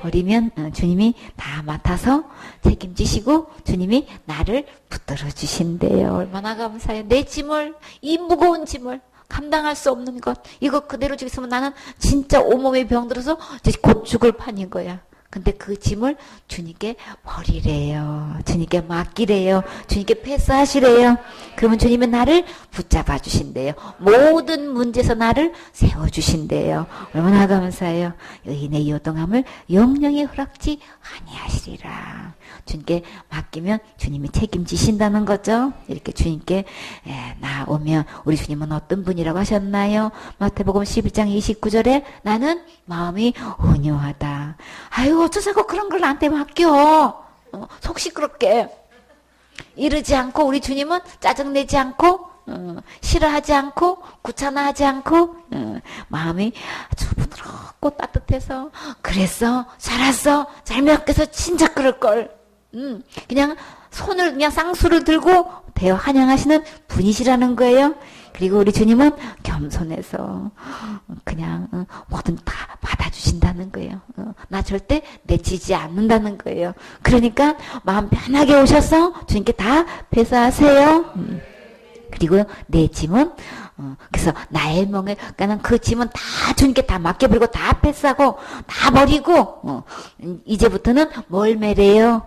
버리면 주님이 다 맡아서 책임지시고 주님이 나를 붙들어 주신대요. 얼마나 감사해요. 내 짐을, 이 무거운 짐을 감당할 수 없는 것, 이거 그대로 지고 있으면 나는 진짜 온몸에 병들어서 이제 곧 죽을 판인 거야. 근데 그 짐을 주님께 버리래요. 주님께 맡기래요. 주님께 패스하시래요. 그러면 주님은 나를 붙잡아 주신대요. 모든 문제에서 나를 세워주신대요. 얼마나 감사해요. 의인의 요동함을 영영이 허락지 아니하시리라. 주님께 맡기면 주님이 책임지신다는 거죠. 이렇게 주님께 나오면 우리 주님은 어떤 분이라고 하셨나요? 마태복음 11장 29절에 나는 마음이 온유하다. 아유 어쩌자고 그런 걸 나한테 맡겨. 속 시끄럽게 이르지 않고 우리 주님은 짜증내지 않고 싫어하지 않고 귀찮아하지 않고 마음이 아주 부드럽고 따뜻해서 그랬어 잘했어 잘 맡겨서 진짜 그럴걸. 그냥 손을 그냥 쌍수를 들고 대어 환영하시는 분이시라는 거예요. 그리고 우리 주님은 겸손해서 그냥 뭐든 다 받아주신다는 거예요. 나 절대 내치지 않는다는 거예요. 그러니까 마음 편하게 오셔서 주님께 다 배사하세요. 그리고 내 짐은 그래서 나의 멍에 그러니까 그 짐은 다 주님께 다 맡겨버리고 다 패스하고 다 버리고 이제부터는 뭘 매래요?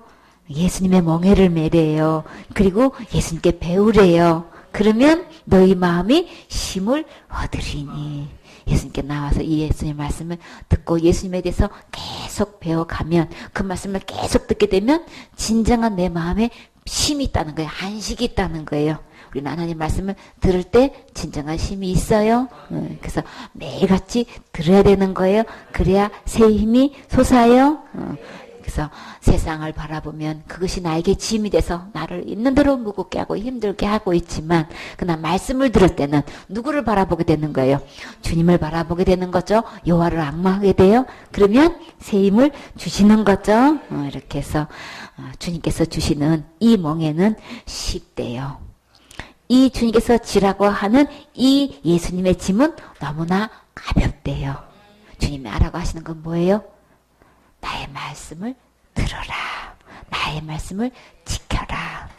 예수님의 멍에를 매래요. 그리고 예수님께 배우래요. 그러면 너희 마음이 힘을 얻으리니. 예수님께 나와서 이 예수님 말씀을 듣고 예수님에 대해서 계속 배워가면 그 말씀을 계속 듣게 되면 진정한 내 마음에 힘이 있다는 거예요. 안식이 있다는 거예요. 우리는 하나님 말씀을 들을 때 진정한 힘이 있어요. 그래서 매일같이 들어야 되는 거예요. 그래야 새 힘이 솟아요. 그래서 세상을 바라보면 그것이 나에게 짐이 돼서 나를 있는 대로 무겁게 하고 힘들게 하고 있지만 그러나 말씀을 들을 때는 누구를 바라보게 되는 거예요? 주님을 바라보게 되는 거죠. 여호와를 앙망하게 돼요. 그러면 새 힘을 주시는 거죠. 이렇게 해서 주님께서 주시는 이 멍에는 쉽대요. 이 주님께서 지라고 하는 이 예수님의 짐은 너무나 가볍대요. 주님이 하라고 하시는 건 뭐예요? 나의 말씀을 들어라. 나의 말씀을 지켜라.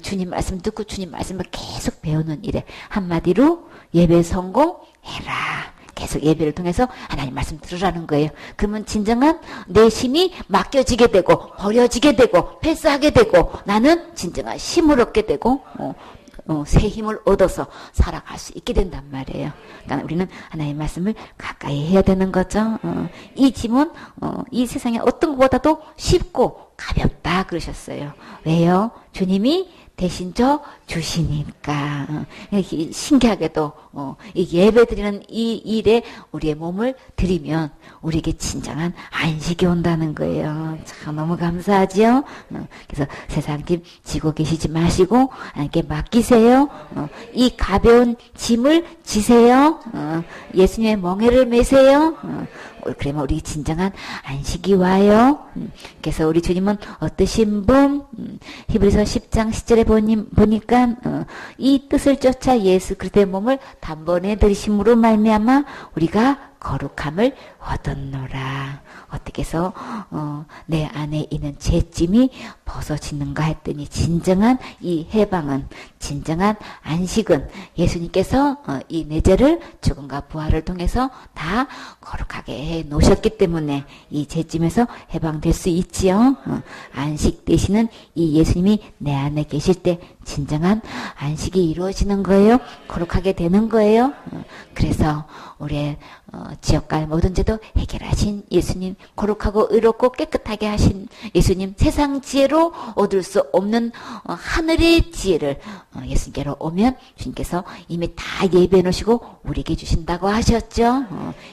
주님 말씀 듣고 주님 말씀을 계속 배우는 일에 한마디로 예배 성공해라. 계속 예배를 통해서 하나님 말씀 들으라는 거예요. 그러면 진정한 내 힘이 맡겨지게 되고 버려지게 되고 패스하게 되고 나는 진정한 힘을 얻게 되고 새 힘을 얻어서 살아갈 수 있게 된단 말이에요. 그러니까 우리는 하나님의 말씀을 가까이 해야 되는 거죠. 이 짐은 이 세상에 어떤 것보다도 쉽고 가볍다 그러셨어요. 왜요? 주님이 대신 져 주시니까. 신기하게도 이 예배 드리는 이 일에 우리의 몸을 드리면 우리에게 진정한 안식이 온다는 거예요. 참 너무 감사하지요. 그래서 세상 짐 지고 계시지 마시고 하나님께 맡기세요. 이 가벼운 짐을 지세요. 예수님의 멍에를 매세요. 그러면 우리 진정한 안식이 와요. 그래서 우리 주님은 어떠신 분? 히브리서 10장 10절에 보니까 이 뜻을 쫓아 예수 그리스도의 몸을 단번에 들이심으로 말미암아 우리가 거룩함을 얻었노라. 어떻게 해서 내 안에 있는 죄짐이 벗어지는가 했더니 진정한 이 해방은, 진정한 안식은 예수님께서 이 내 죄를 죽음과 부활을 통해서 다 거룩하게 해 놓으셨기 때문에 이 죄짐에서 해방될 수 있지요. 안식 되시는 이 예수님이 내 안에 계실 때 진정한 안식이 이루어지는 거예요. 거룩하게 되는 거예요. 그래서 우리의 지역갈 모든 죄도 해결하신 예수님, 거룩하고 의롭고 깨끗하게 하신 예수님, 세상 지혜로 얻을 수 없는 하늘의 지혜를 예수님께로 오면 주님께서 이미 다 예배해 놓으시고 우리에게 주신다고 하셨죠.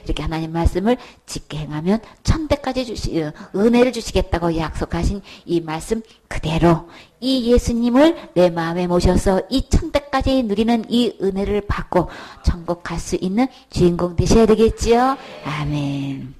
이렇게 하나님 말씀을 짙게 행하면 천대까지 은혜를 주시겠다고 약속하신 이 말씀 그대로 이 예수님을 내 마음에 모셔서 이 천대까지 누리는 이 은혜를 받고 천국 갈 수 있는 주인공 되셔야 되겠지요. 아멘.